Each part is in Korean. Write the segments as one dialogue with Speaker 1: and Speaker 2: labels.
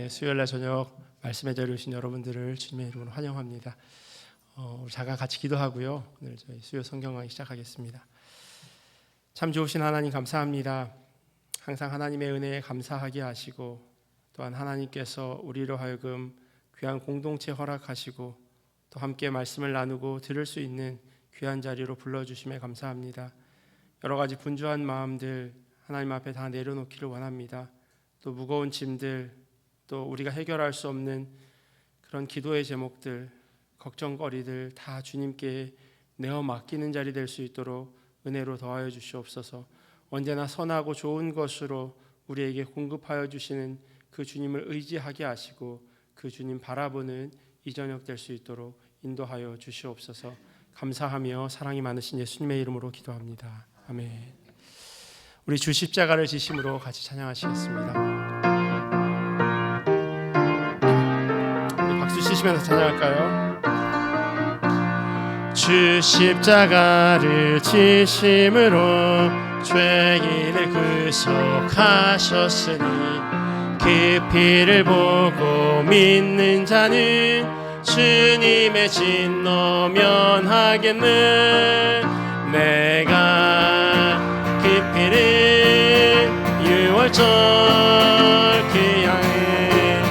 Speaker 1: 수요일날 저녁 말씀에 자리에 오신 여러분들을 주님의 이름으로 환영합니다. 우리 잠깐 같이 기도하고요. 오늘 저희 수요 성경 강의 시작하겠습니다. 참 좋으신 하나님 감사합니다. 항상 하나님의 은혜에 감사하게 하시고 또한 하나님께서 우리로 하여금 귀한 공동체 허락하시고 또 함께 말씀을 나누고 들을 수 있는 귀한 자리로 불러주심에 감사합니다. 여러 가지 분주한 마음들 하나님 앞에 다 내려놓기를 원합니다. 또 무거운 짐들, 또 우리가 해결할 수 없는 그런 기도의 제목들, 걱정거리들 다 주님께 내어 맡기는 자리 될 수 있도록 은혜로 더하여 주시옵소서. 언제나 선하고 좋은 것으로 우리에게 공급하여 주시는 그 주님을 의지하게 하시고 그 주님 바라보는 이 저녁 될 수 있도록 인도하여 주시옵소서. 감사하며 사랑이 많으신 예수님의 이름으로 기도합니다. 아멘. 우리 주 십자가를 지심으로 같이 찬양하시겠습니다. 우리 박수 치시면서 찬양할까요? 주 십자가를 지심으로 죄인을 구속하셨으니 그 피를 보고 믿는 자는 주님의 진노 면하겠네. 내가 그 피를 유월절 그 양의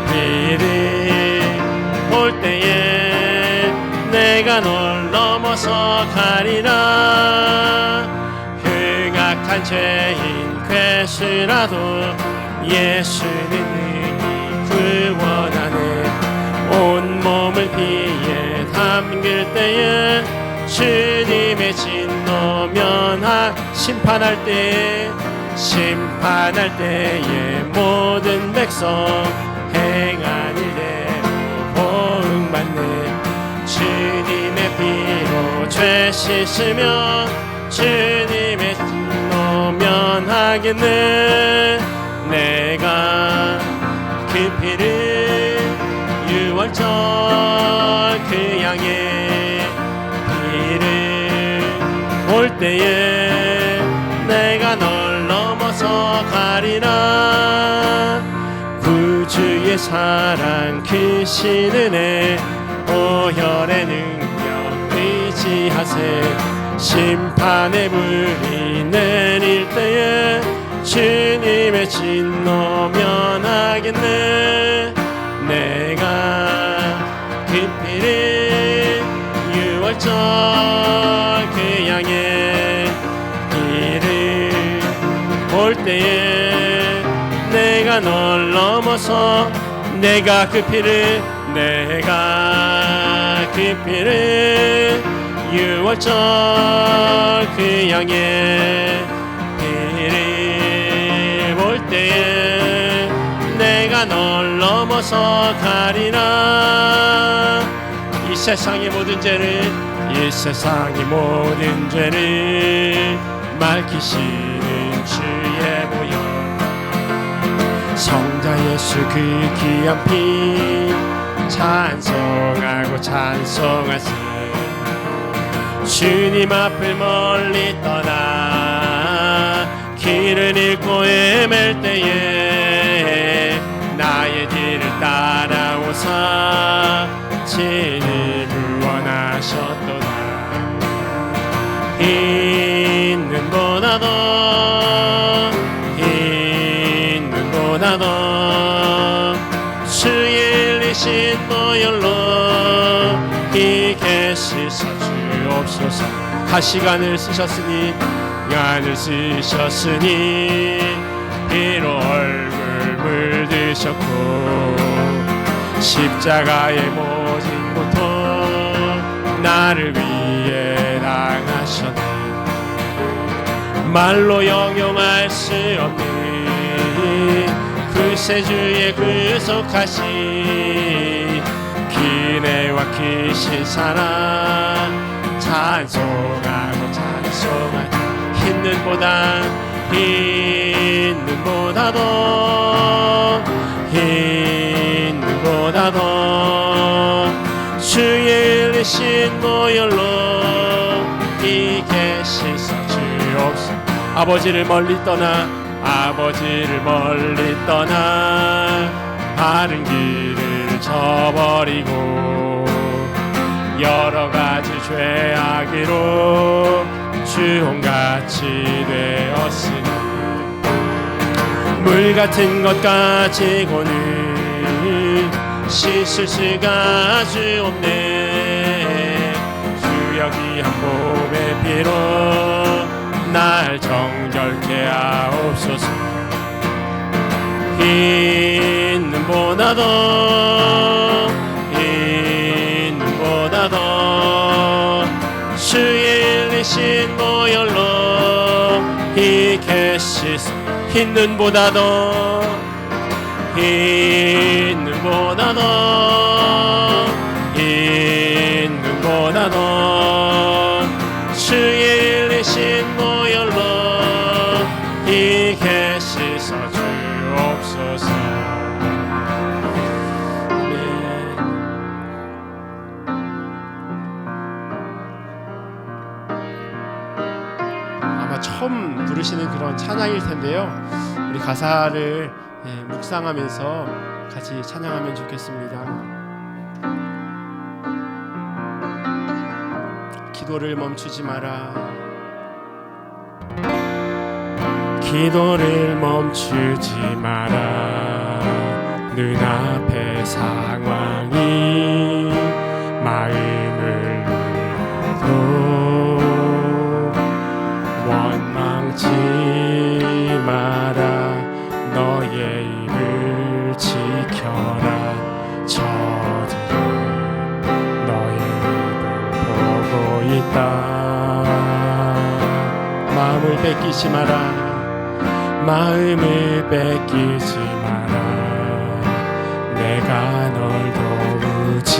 Speaker 1: 피를 볼 때에 내가 널 넘어서 가리라. 흉악한 죄인 괴수라도 예수는 능히 구원하네. 온몸을 피에 담글 때에 주님의 진노 심판할 때에 모든 백성 행한 일대로 보응받네. 주님의 피로 죄 씻으며 주님의 진노 면하겠네. 내가 그 피를 유월절 그 양의 피를 볼 때에 내가 널 넘어서 가리라. 구주의 사랑 크신 은혜 보혈의 능력 의지하세. 심판의 불이 내릴 때에 주님의 진노 면하겠네. 내가 그 피를 유월절 그 양의 피를 볼 때에 내가 널 넘어서 내가 그 피를 유월절 그 양의 피를 볼 때에 내가 널 넘어서 가리라. 이 세상의 모든 죄를 밝히시는 주의 보혈 성자 예수 그 귀한 피 찬송하세. 주님 앞을 멀리 떠나 길을 잃고 헤맬 때에 나의 뒤를 따라오사 진을 구원하셨도다. 있는 보다도 주의 일리신 보혈로 이게 씻어 주옵소서. 가시관을 쓰셨으니 피로 얼굴 물드셨고 십자가의 모진 고통 나를 위해 당하셨네. 말로 형용할 수 없는 구세주의 구속하신 기내와 크신 사랑 찬송하고 있는 보다도 주의 일리신 보혈로 이게 씻어 주옵소서. 아버지를 멀리 떠나 바른 길을 저버리고 여러 가지 죄악으로 주홍같이 되었으니 물 같은 것 가지고는 씻을 수가 주옵네. 주 여기 한 몸의 피로 날 정결케 하옵소서. 흰 눈보다도 주의 일리신 보혈로 희게 씻어 흰 눈보다도 주의 일리신 보혈로 희게 씻어 주옵소서. 아마 처음 부르시는 그런 찬양일 텐데요, 우리 가사를 묵상하면서 같이 찬양하면 좋겠습니다. 기도를 멈추지 마라. 기도를 멈추지 마라. 눈앞의 상황이 마음을 눌러도 원망치 마라. 너의 입을 지켜라. 저들은 너의 입을 보고 있다. 마음을 뺏기지 마라. 마음을 뺏기지 마라. 내가 널 도우지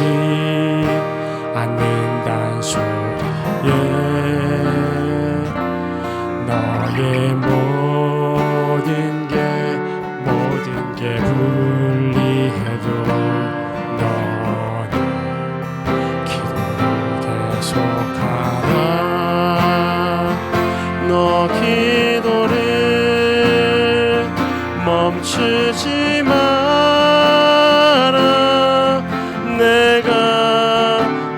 Speaker 1: 않는단 소리에 너의 모든 게 불리해도 너는 기도를 계속하라. 너 기도를 멈추지 마라. 내가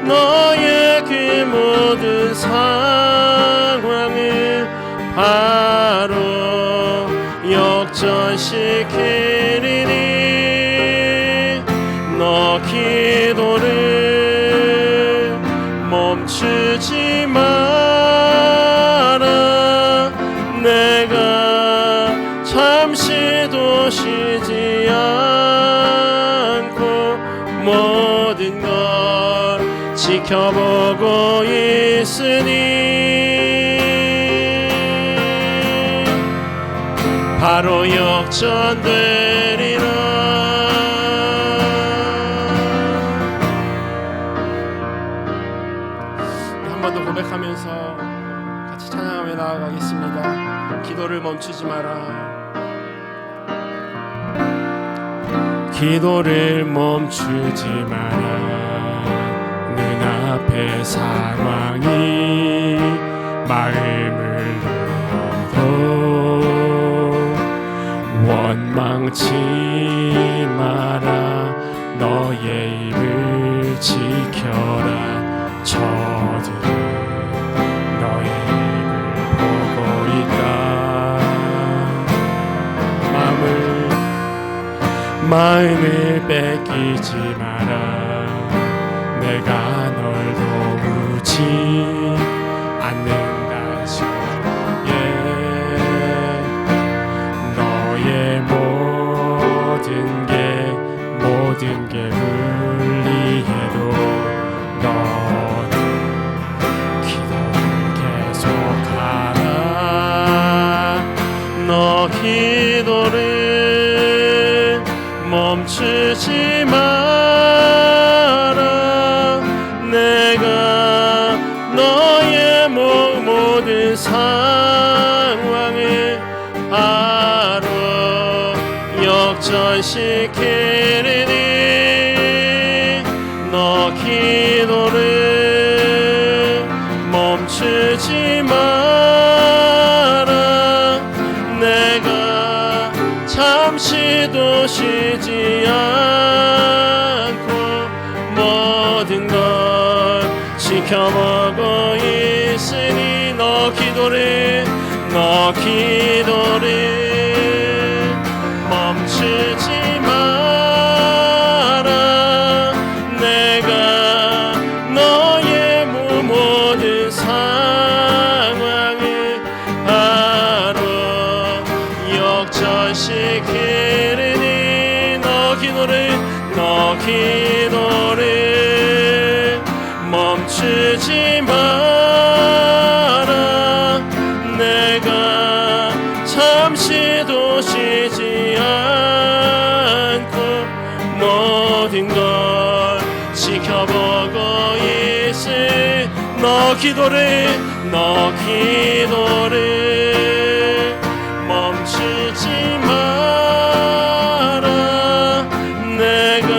Speaker 1: 너의 그 모든 상황을 바로 역전시키리니 너 기도를 멈추지 마라. 내가 잠시도 쉬지 않고 모든 걸 지켜보고 있으니 바로 역전되리라. 한 번 더 고백하면서 같이 찬양하며 나아가겠습니다. 기도를 멈추지 마라. 기도를 멈추지 마라. 눈앞의 상황이 마음을 눌러도 원망치 마라. 너의 입을 지켜라. 저들은 너의 입을 보고 있다. 마음을 뺏기지 마라. 내가 널 도우지 않는다 소리에 너의 모든 게 불리해도 너는 기도를 계속하라. 너 기도를 멈추지 마라. 내가 너의 모든 상황을 바로 역전시키리니 너 기도를 멈추지 마라. 내가 잠시도 쉬지 않고 모든 걸 지켜보고 있으니 너 기도를 멈추지 마라. 내가 너의 모든 상황을 바로 역전시키리니 너 기도를 멈추지 마라. 내가 잠시도 쉬지 않고 모든 걸 지켜보고 있을 너 기도를 멈추지 마라. 내가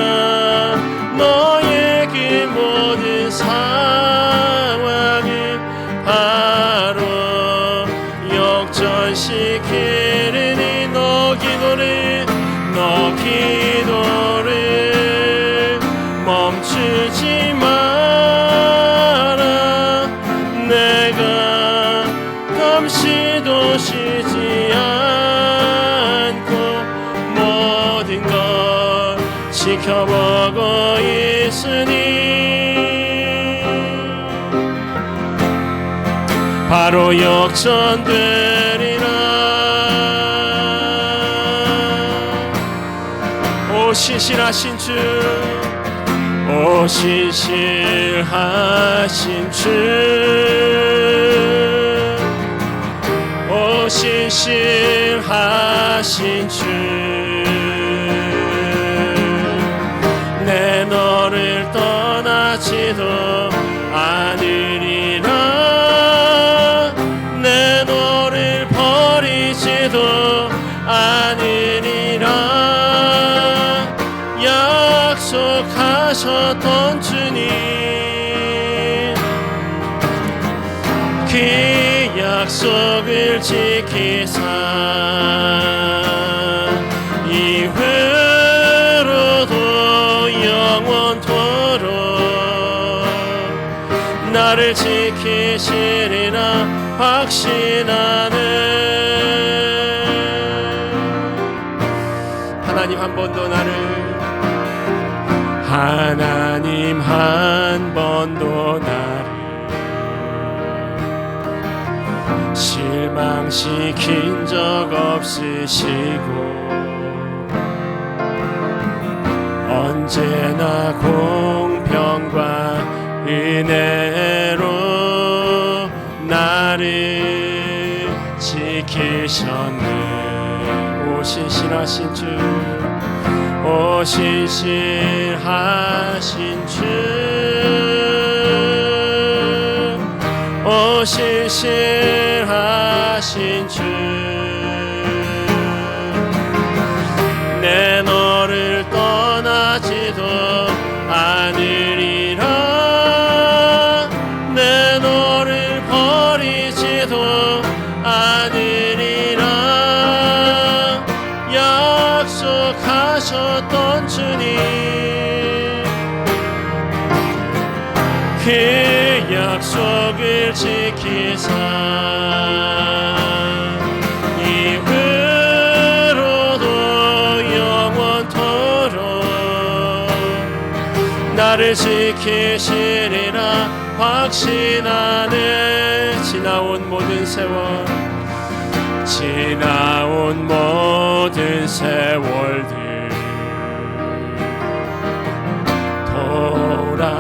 Speaker 1: 너의 그 모든 상황을 바로 역전시키리니 너 기도를 멈추지 마라. 내가 잠시도 쉬지 않고 모든 걸 지켜보고 있으니 바로 역전되리라. 오 신실하신 주, 오 신실하신 주, 오 신실하신 주, 내 너를 떠나지도 않으리라. 내 너를 버리지도 않으리라. 약속하셨던 주님, 그 약속을 지키사 이후로도 영원토록 나를 지키시리라 확신하네. 하나님 한 번도 나를 실망시킨 적 없으시고 언제나 공평과 은혜로 나를 지키셨네. 오 신실하신 주, 오 신실하신 주, 오 신실하신 주, 내 너를 떠나지도 않으리라. 내 너를 버리지도 않으리라. 약속하셨던 주님, 그 약속을 지키사 이후로도 영원토록 나를 지키시리라 확신하네. 지나온 모든 세월들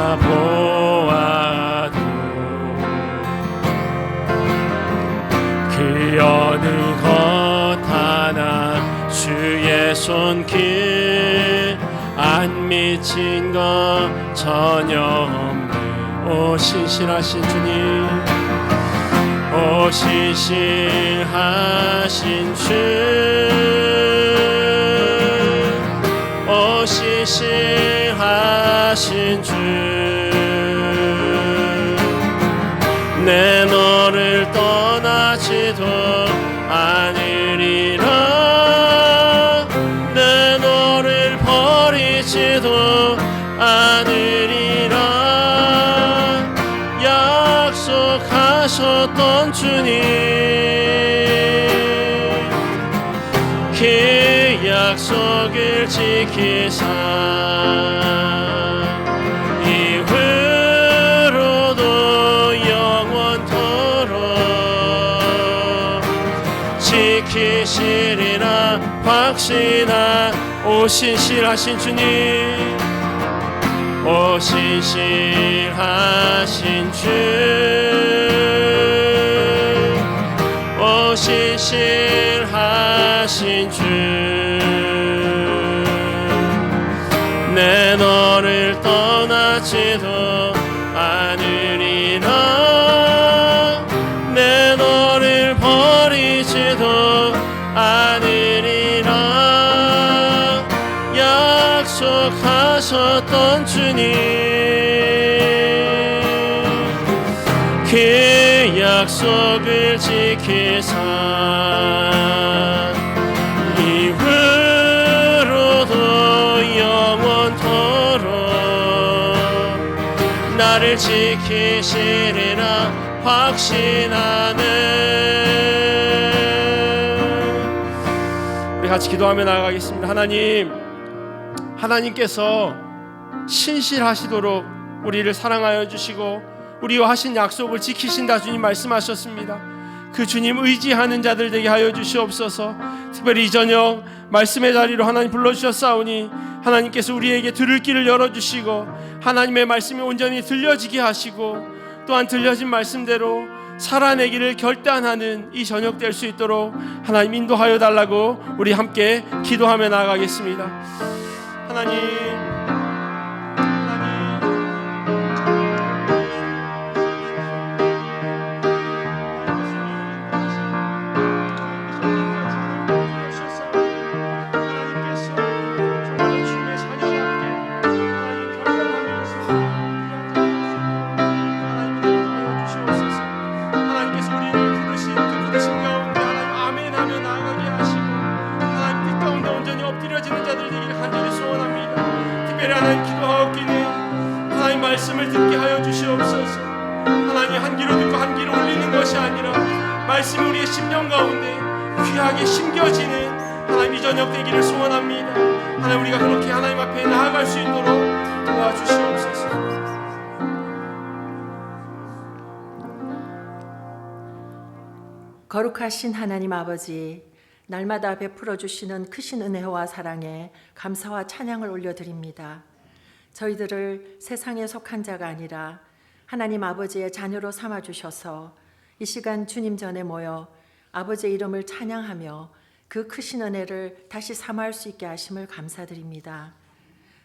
Speaker 1: 돌아보아도 그 어느 것 하나 주의 손길 안 미친 것 전혀 없네. 오 신실하신 주님, 오 신실하신 주, 오 신실하신 주, 내 너를 떠나지도 않으리라. 그 약속을 지키사 이후로도 영원토록 지키시리라 확신하. 오 신실하신 주님, 오 신실하신 주, 오 신실하신 주, 내 너를 떠나지도 않으리라, 내 너를 버리지도 않으리라. 약속하셨던 주님, 그 약속을 지키사 이후로도 영원토록 나를 지키시리라 확신하네. 우리 같이 기도하며 나아가겠습니다. 하나님께서 신실하시도록 우리를 사랑하여 주시고 우리와 하신 약속을 지키신다 주님 말씀하셨습니다. 그 주님 의지하는 자들 되게 하여 주시옵소서. 특별히 이 저녁 말씀의 자리로 하나님 불러주셨사오니 하나님께서 우리에게 들을 길을 열어주시고 하나님의 말씀이 온전히 들려지게 하시고 또한 들려진 말씀대로 살아내기를 결단하는 이 저녁 될 수 있도록 하나님 인도하여 달라고 우리 함께 기도하며 나아가겠습니다. 하나님, 말씀을 듣게 하여 주시옵소서. 하나님, 한 귀로 듣고 한 귀로 올리는 것이 아니라 말씀이 우리의 심령 가운데 귀하게 심겨지는 하나님 이 저녁 되기를 소원합니다. 하나님, 우리가 그렇게 하나님 앞에 나아갈 수 있도록 도와주시옵소서.
Speaker 2: 거룩하신 하나님 아버지, 날마다 베풀어 주시는 크신 은혜와 사랑에 감사와 찬양을 올려드립니다. 저희들을 세상에 속한 자가 아니라 하나님 아버지의 자녀로 삼아주셔서 이 시간 주님 전에 모여 아버지의 이름을 찬양하며 그 크신 은혜를 다시 삼할 수 있게 하심을 감사드립니다.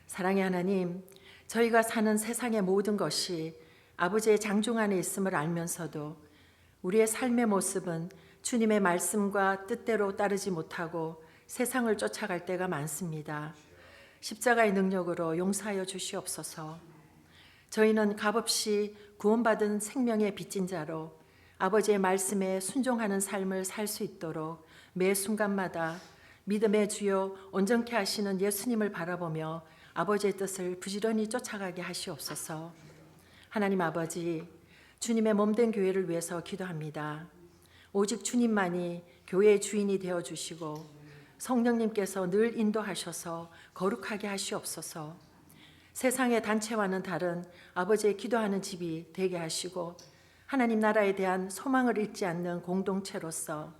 Speaker 2: 사랑의 하나님, 저희가 사는 세상의 모든 것이 아버지의 장중 안에 있음을 알면서도 우리의 삶의 모습은 주님의 말씀과 뜻대로 따르지 못하고 세상을 쫓아갈 때가 많습니다. 십자가의 능력으로 용서하여 주시옵소서. 저희는 값없이 구원받은 생명의 빚진 자로 아버지의 말씀에 순종하는 삶을 살 수 있도록 매 순간마다 믿음의 주요 온전케 하시는 예수님을 바라보며 아버지의 뜻을 부지런히 쫓아가게 하시옵소서. 하나님 아버지, 주님의 몸된 교회를 위해서 기도합니다. 오직 주님만이 교회의 주인이 되어주시고 성령님께서 늘 인도하셔서 거룩하게 하시옵소서. 세상의 단체와는 다른 아버지의 기도하는 집이 되게 하시고 하나님 나라에 대한 소망을 잃지 않는 공동체로서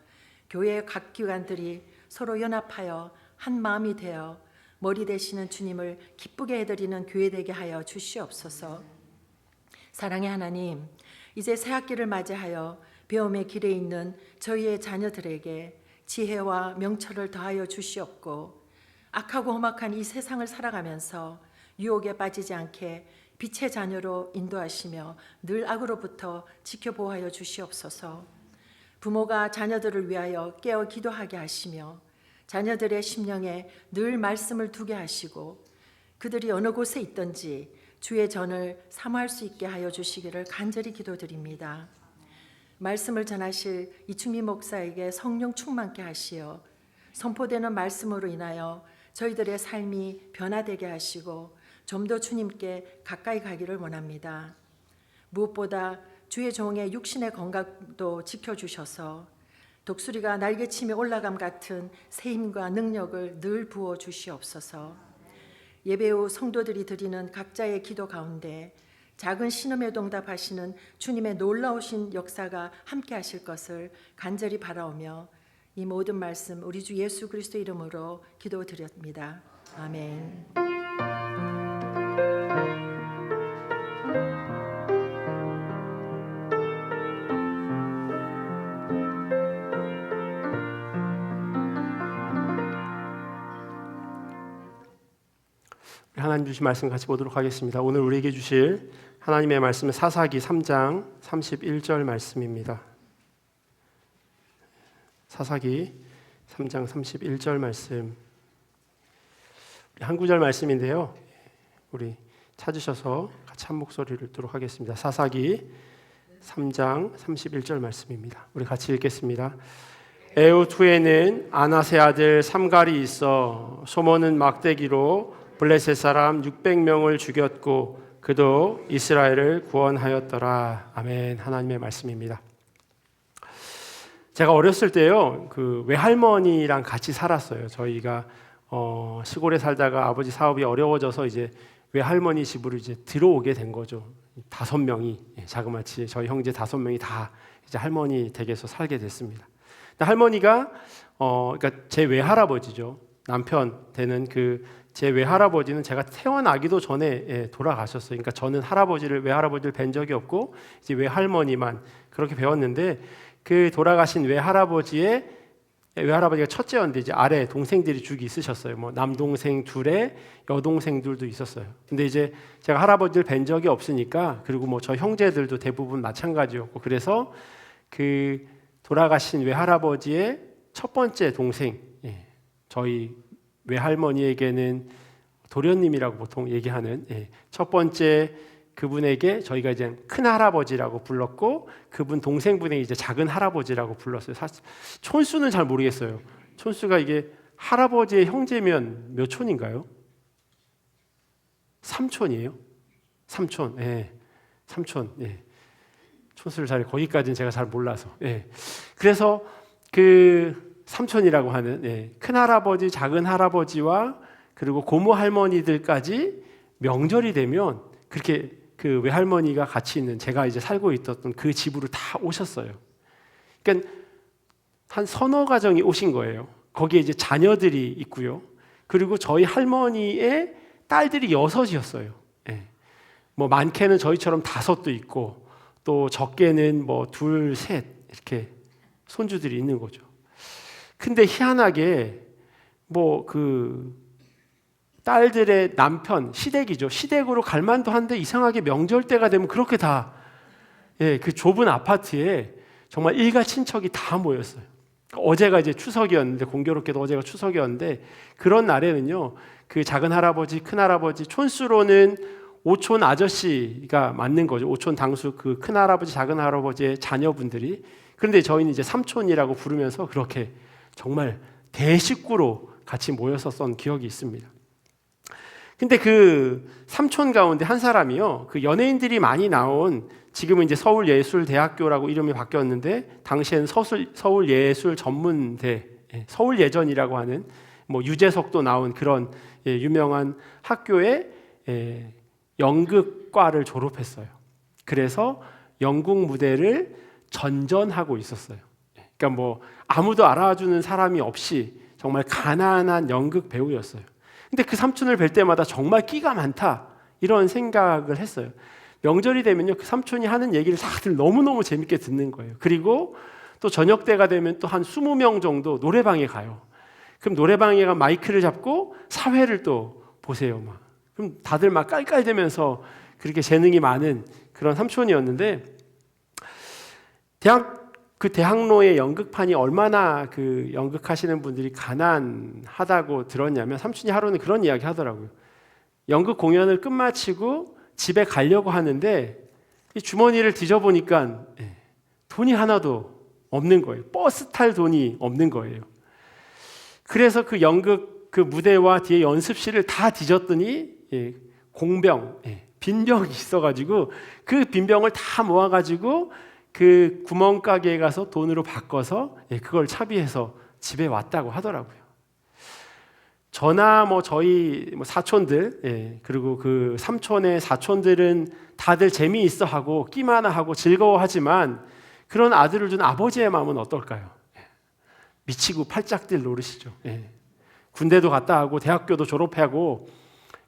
Speaker 2: 교회의 각 기관들이 서로 연합하여 한 마음이 되어 머리 되시는 주님을 기쁘게 해드리는 교회 되게 하여 주시옵소서. 사랑의 하나님, 이제 새 학기를 맞이하여 배움의 길에 있는 저희의 자녀들에게 지혜와 명철을 더하여 주시옵고 악하고 험악한 이 세상을 살아가면서 유혹에 빠지지 않게 빛의 자녀로 인도하시며 늘 악으로부터 지켜보호하여 주시옵소서. 부모가 자녀들을 위하여 깨어 기도하게 하시며 자녀들의 심령에 늘 말씀을 두게 하시고 그들이 어느 곳에 있든지 주의 전을 사모할 수 있게 하여 주시기를 간절히 기도드립니다. 말씀을 전하실 이충미 목사에게 성령 충만케 하시어 선포되는 말씀으로 인하여 저희들의 삶이 변화되게 하시고 좀 더 주님께 가까이 가기를 원합니다. 무엇보다 주의 종의 육신의 건강도 지켜주셔서 독수리가 날개치며 올라감 같은 새 힘과 능력을 늘 부어 주시옵소서. 예배 후 성도들이 드리는 각자의 기도 가운데 작은 신음에 동답하시는 주님의 놀라우신 역사가 함께 하실 것을 간절히 바라오며 이 모든 말씀 우리 주 예수 그리스도 이름으로 기도드립니다. 아멘.
Speaker 1: 하나님 주신 말씀 같이 보도록 하겠습니다. 오늘 우리에게 주실 하나님의 말씀은 사사기 3장 31절 말씀입니다. 사사기 3장 31절 말씀, 한 구절 말씀인데요. 우리 찾으셔서 같이 한 목소리를 듣도록 하겠습니다. 사사기 3장 31절 말씀입니다. 우리 같이 읽겠습니다. 에훗 후에는 아나세 아들 삼갈이 있어 소모는 막대기로 블레셋 사람 600명을 죽였고 그도 이스라엘을 구원하였더라. 아멘. 하나님의 말씀입니다. 제가 어렸을 때요, 그 외할머니랑 같이 살았어요. 저희가 시골에 살다가 아버지 사업이 어려워져서 이제 외할머니 집으로 이제 들어오게 된 거죠. 5명이, 자그마치 저희 형제 5명이 다 이제 할머니 댁에서 살게 됐습니다. 근데 할머니가 그러니까 제 외할아버지죠. 남편 되는 제 외할아버지는 제가 태어나기도 전에 돌아가셨어요. 그러니까 저는 외할아버지를 뵌 적이 없고 이제 외할머니만 그렇게 배웠는데, 그 돌아가신 외할아버지가 첫째였는데 이제 아래 동생들이 죽이 있으셨어요. 뭐 남동생 둘에 여동생들도 있었어요. 근데 이제 제가 할아버지를 뵌 적이 없으니까, 그리고 뭐 저 형제들도 대부분 마찬가지였고, 그래서 그 돌아가신 외할아버지의 첫 번째 동생, 저희 외할머니에게는 도련님이라고 보통 얘기하는 첫 번째 그분에게 저희가 이제 큰 할아버지라고 불렀고, 그분 동생분에게 이제 작은 할아버지라고 불렀어요. 사실 촌수는 잘 모르겠어요. 촌수가 이게 할아버지의 형제면 몇 촌인가요? 3촌이에요? 3촌. 예. 3촌. 예. 촌수를 거기까지는 제가 잘 몰라서. 예. 그래서 그 삼촌이라고 하는 큰 할아버지, 작은 할아버지와 그리고 고모 할머니들까지 명절이 되면 그렇게 그 외할머니가 같이 있는, 제가 이제 살고 있었던 그 집으로 다 오셨어요. 그러니까 한 서너 가정이 오신 거예요. 거기에 이제 자녀들이 있고요. 그리고 저희 할머니의 딸들이 6이었어요. 뭐 많게는 저희처럼 5도 있고, 또 적게는 뭐 2, 3 이렇게 손주들이 있는 거죠. 근데 희한하게 뭐 그 딸들의 남편, 시댁이죠. 시댁으로 갈 만도 한데 이상하게 명절 때가 되면 그렇게 다 그 좁은 아파트에 정말 일가 친척이 다 모였어요. 어제가 이제 추석이었는데, 공교롭게도 어제가 추석이었는데, 그런 날에는요, 그 작은 할아버지, 큰 할아버지, 촌수로는 오촌 아저씨가 맞는 거죠. 오촌 당수 그 큰 할아버지, 작은 할아버지의 자녀분들이. 그런데 저희는 이제 삼촌이라고 부르면서 그렇게 정말 대식구로 같이 모였었던 기억이 있습니다. 근데 그 삼촌 가운데 한 사람이요, 그 연예인들이 많이 나온, 지금은 이제 서울예술대학교라고 이름이 바뀌었는데 당시에는 서울예술전문대, 서울예전이라고 하는 뭐 유재석도 나온 그런 유명한 학교에 연극과를 졸업했어요. 그래서 영국 무대를 전전하고 있었어요. 그러니까 뭐 아무도 알아주는 사람이 없이 정말 가난한 연극 배우였어요. 근데 그 삼촌을 뵐 때마다 정말 끼가 많다, 이런 생각을 했어요. 명절이 되면요, 그 삼촌이 하는 얘기를 다들 너무너무 재밌게 듣는 거예요. 그리고 또 저녁 때가 되면 또 한 20명 정도 노래방에 가요. 그럼 노래방에 가 마이크를 잡고 사회를 또 보세요. 그럼 다들 막 깔깔대면서 그렇게 재능이 많은 그런 삼촌이었는데, 대학로의 연극판이 얼마나 그 연극하시는 분들이 가난하다고 들었냐면, 삼촌이 하루는 그런 이야기 하더라고요. 연극 공연을 끝마치고 집에 가려고 하는데 이 주머니를 뒤져보니까 돈이 하나도 없는 거예요. 버스 탈 돈이 없는 거예요. 그래서 그 연극 그 무대와 뒤에 연습실을 다 뒤졌더니 공병, 빈병이 있어가지고 그 빈병을 다 모아가지고 그 구멍가게에 가서 돈으로 바꿔서 그걸 차비해서 집에 왔다고 하더라고요. 저나 뭐 저희 사촌들, 그리고 그 삼촌의 사촌들은 다들 재미있어 하고 끼 하나 하고 즐거워하지만 그런 아들을 둔 아버지의 마음은 어떨까요? 미치고 팔짝 뛸 노릇이죠. 군대도 갔다 하고 대학교도 졸업하고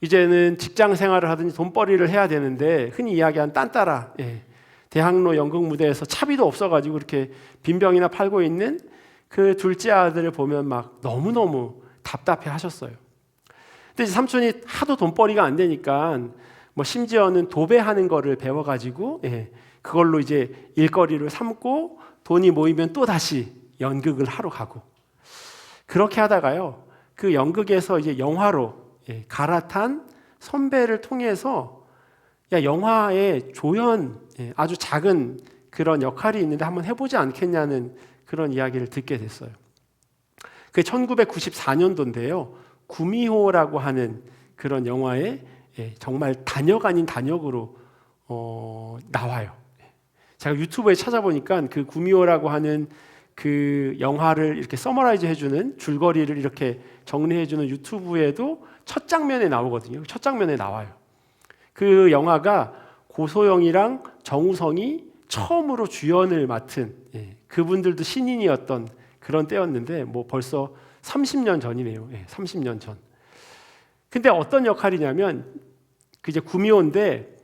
Speaker 1: 이제는 직장 생활을 하든지 돈벌이를 해야 되는데 흔히 이야기한 딴따라 대학로 연극 무대에서 차비도 없어가지고 이렇게 빈병이나 팔고 있는 그 둘째 아들을 보면 막 너무너무 답답해 하셨어요. 근데 이제 삼촌이 하도 돈벌이가 안 되니까 뭐 심지어는 도배하는 거를 배워가지고 그걸로 이제 일거리를 삼고 돈이 모이면 또 다시 연극을 하러 가고 그렇게 하다가요 그 연극에서 이제 영화로 갈아탄 선배를 통해서 야 영화의 조연 아주 작은 그런 역할이 있는데 한번 해보지 않겠냐는 그런 이야기를 듣게 됐어요. 그게 1994년도인데요. 구미호라고 하는 그런 영화에 정말 단역 아닌 단역으로 나와요. 제가 유튜브에 찾아보니까 그 구미호라고 하는 그 영화를 이렇게 서머라이즈 해주는 줄거리를 이렇게 정리해주는 유튜브에도 첫 장면에 나오거든요. 첫 장면에 나와요. 그 영화가 고소영이랑 정우성이 처음으로 주연을 맡은 그분들도 신인이었던 그런 때였는데 뭐 벌써 30년 전이네요. 30년 전. 근데 어떤 역할이냐면 그 이제 구미호인데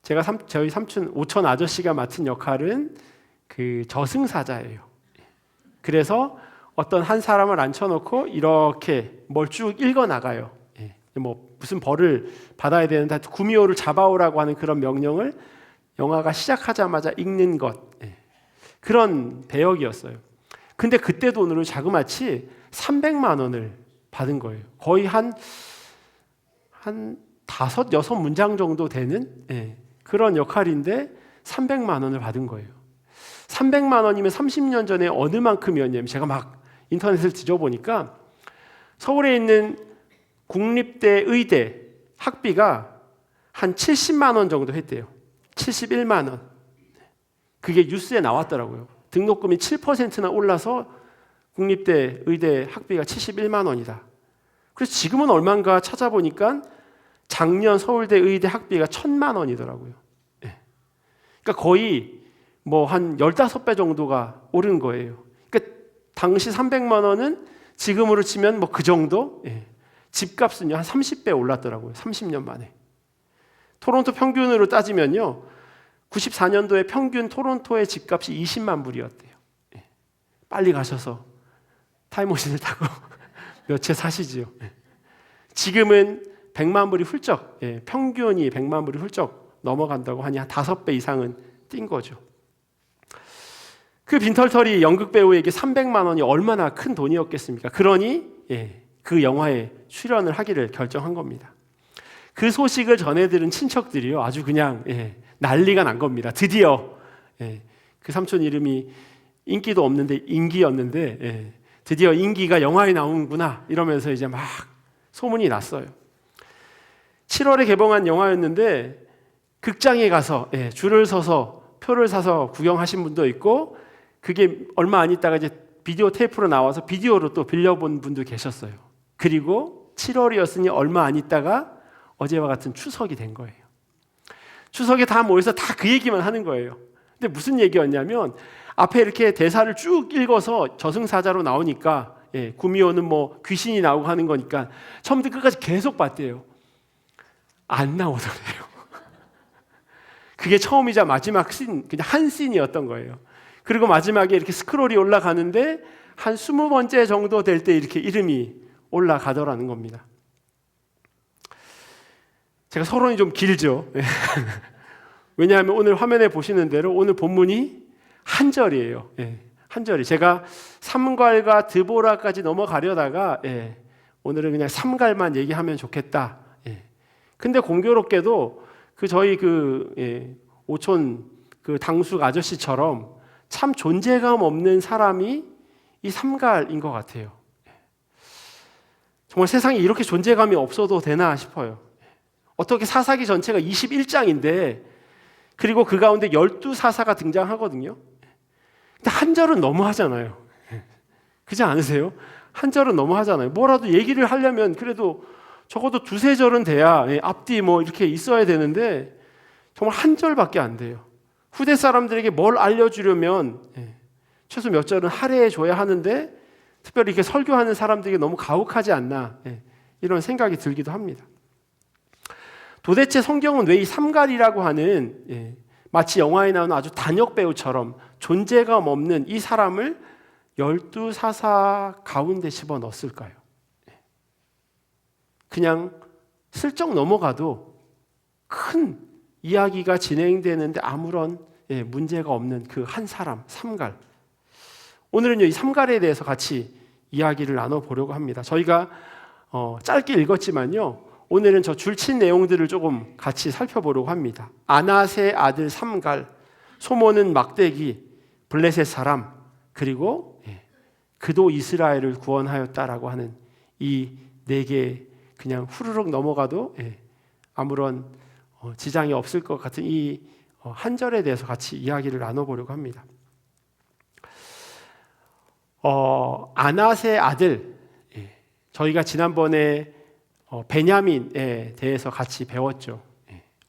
Speaker 1: 제가 저희 삼촌 오천 아저씨가 맡은 역할은 그 저승사자예요. 그래서 어떤 한 사람을 앉혀놓고 이렇게 뭘 쭉 읽어 나가요. 뭐 무슨 벌을 받아야 되는데 구미호를 잡아오라고 하는 그런 명령을 영화가 시작하자마자 읽는 것 그런 배역이었어요. 근데 그때 돈으로 자그마치 300만 원을 받은 거예요. 거의 한 5, 6문장 정도 되는 그런 역할인데 300만 원을 받은 거예요. 300만 원이면 30년 전에 어느 만큼이었냐면 제가 막 인터넷을 뒤져보니까 서울에 있는 국립대 의대 학비가 한 70만 원 정도 했대요. 71만 원. 그게 뉴스에 나왔더라고요. 등록금이 7%나 올라서 국립대 의대 학비가 71만 원이다. 그래서 지금은 얼마인가 찾아보니까 작년 서울대 의대 학비가 1,000만 원이더라고요. 그러니까 거의 뭐 한 15배 정도가 오른 거예요. 그러니까 당시 300만 원은 지금으로 치면 뭐 그 정도? 집값은요 한 30배 올랐더라고요. 30년 만에. 토론토 평균으로 따지면요 94년도에 평균 토론토의 집값이 20만 불이었대요. 빨리 가셔서 타임머신을 타고 몇 채 사시지요. 지금은 100만 불이 훌쩍, 평균이 100만 불이 훌쩍 넘어간다고 하니 한 5배 이상은 뛴 거죠. 그 빈털터리 연극 배우에게 300만 원이 얼마나 큰 돈이었겠습니까? 그러니 그 영화에 출연을 하기를 결정한 겁니다. 그 소식을 전해들은 친척들이요 아주 그냥 난리가 난 겁니다. 드디어 그 삼촌 이름이 인기도 없는데 인기였는데 드디어 인기가 영화에 나오는구나 이러면서 이제 막 소문이 났어요. 7월에 개봉한 영화였는데 극장에 가서 줄을 서서 표를 사서 구경하신 분도 있고 그게 얼마 안 있다가 이제 비디오 테이프로 나와서 비디오로 또 빌려본 분도 계셨어요. 그리고 7월이었으니 얼마 안 있다가 어제와 같은 추석이 된 거예요. 추석에 다 모여서 다 그 얘기만 하는 거예요. 근데 무슨 얘기였냐면 앞에 이렇게 대사를 쭉 읽어서 저승사자로 나오니까 구미호는 뭐 귀신이 나오고 하는 거니까 처음부터 끝까지 계속 봤대요. 안 나오더래요. 그게 처음이자 마지막 씬, 그냥 한 씬이었던 거예요. 그리고 마지막에 이렇게 스크롤이 올라가는데 한 20번째 정도 될 때 이렇게 이름이 올라가더라는 겁니다. 제가 서론이 좀 길죠. 왜냐하면 오늘 화면에 보시는 대로 오늘 본문이 한 절이에요. 한 절이. 제가 삼갈과 드보라까지 넘어가려다가 오늘은 그냥 삼갈만 얘기하면 좋겠다. 근데 공교롭게도 저희 오촌 그 당숙 아저씨처럼 참 존재감 없는 사람이 이 삼갈인 것 같아요. 정말 세상에 이렇게 존재감이 없어도 되나 싶어요. 어떻게 사사기 전체가 21장인데 그리고 그 가운데 12사사가 등장하거든요. 근데 한 절은 너무 하잖아요. 그렇지 않으세요? 한 절은 너무 하잖아요. 뭐라도 얘기를 하려면 그래도 적어도 두세 절은 돼야 앞뒤 뭐 이렇게 있어야 되는데 정말 한 절밖에 안 돼요. 후대 사람들에게 뭘 알려주려면 최소 몇 절은 할애해 줘야 하는데 특별히 이렇게 설교하는 사람들에게 너무 가혹하지 않나 이런 생각이 들기도 합니다. 도대체 성경은 왜 이 삼갈이라고 하는 마치 영화에 나오는 아주 단역 배우처럼 존재감 없는 이 사람을 12사사 가운데 집어넣었을까요? 그냥 슬쩍 넘어가도 큰 이야기가 진행되는데 아무런 문제가 없는 그 한 사람, 삼갈. 오늘은요, 이 삼갈에 대해서 같이 이야기를 나눠보려고 합니다. 저희가 짧게 읽었지만요, 오늘은 저 줄친 내용들을 조금 같이 살펴보려고 합니다. 아낫의 아들 삼갈, 소모는 막대기, 블레셋 사람, 그리고 그도 이스라엘을 구원하였다라고 하는 이 네 개 그냥 후루룩 넘어가도 아무런 지장이 없을 것 같은 이 한 절에 대해서 같이 이야기를 나눠보려고 합니다. 아낫의 아들, 저희가 지난번에 베냐민에 대해서 같이 배웠죠.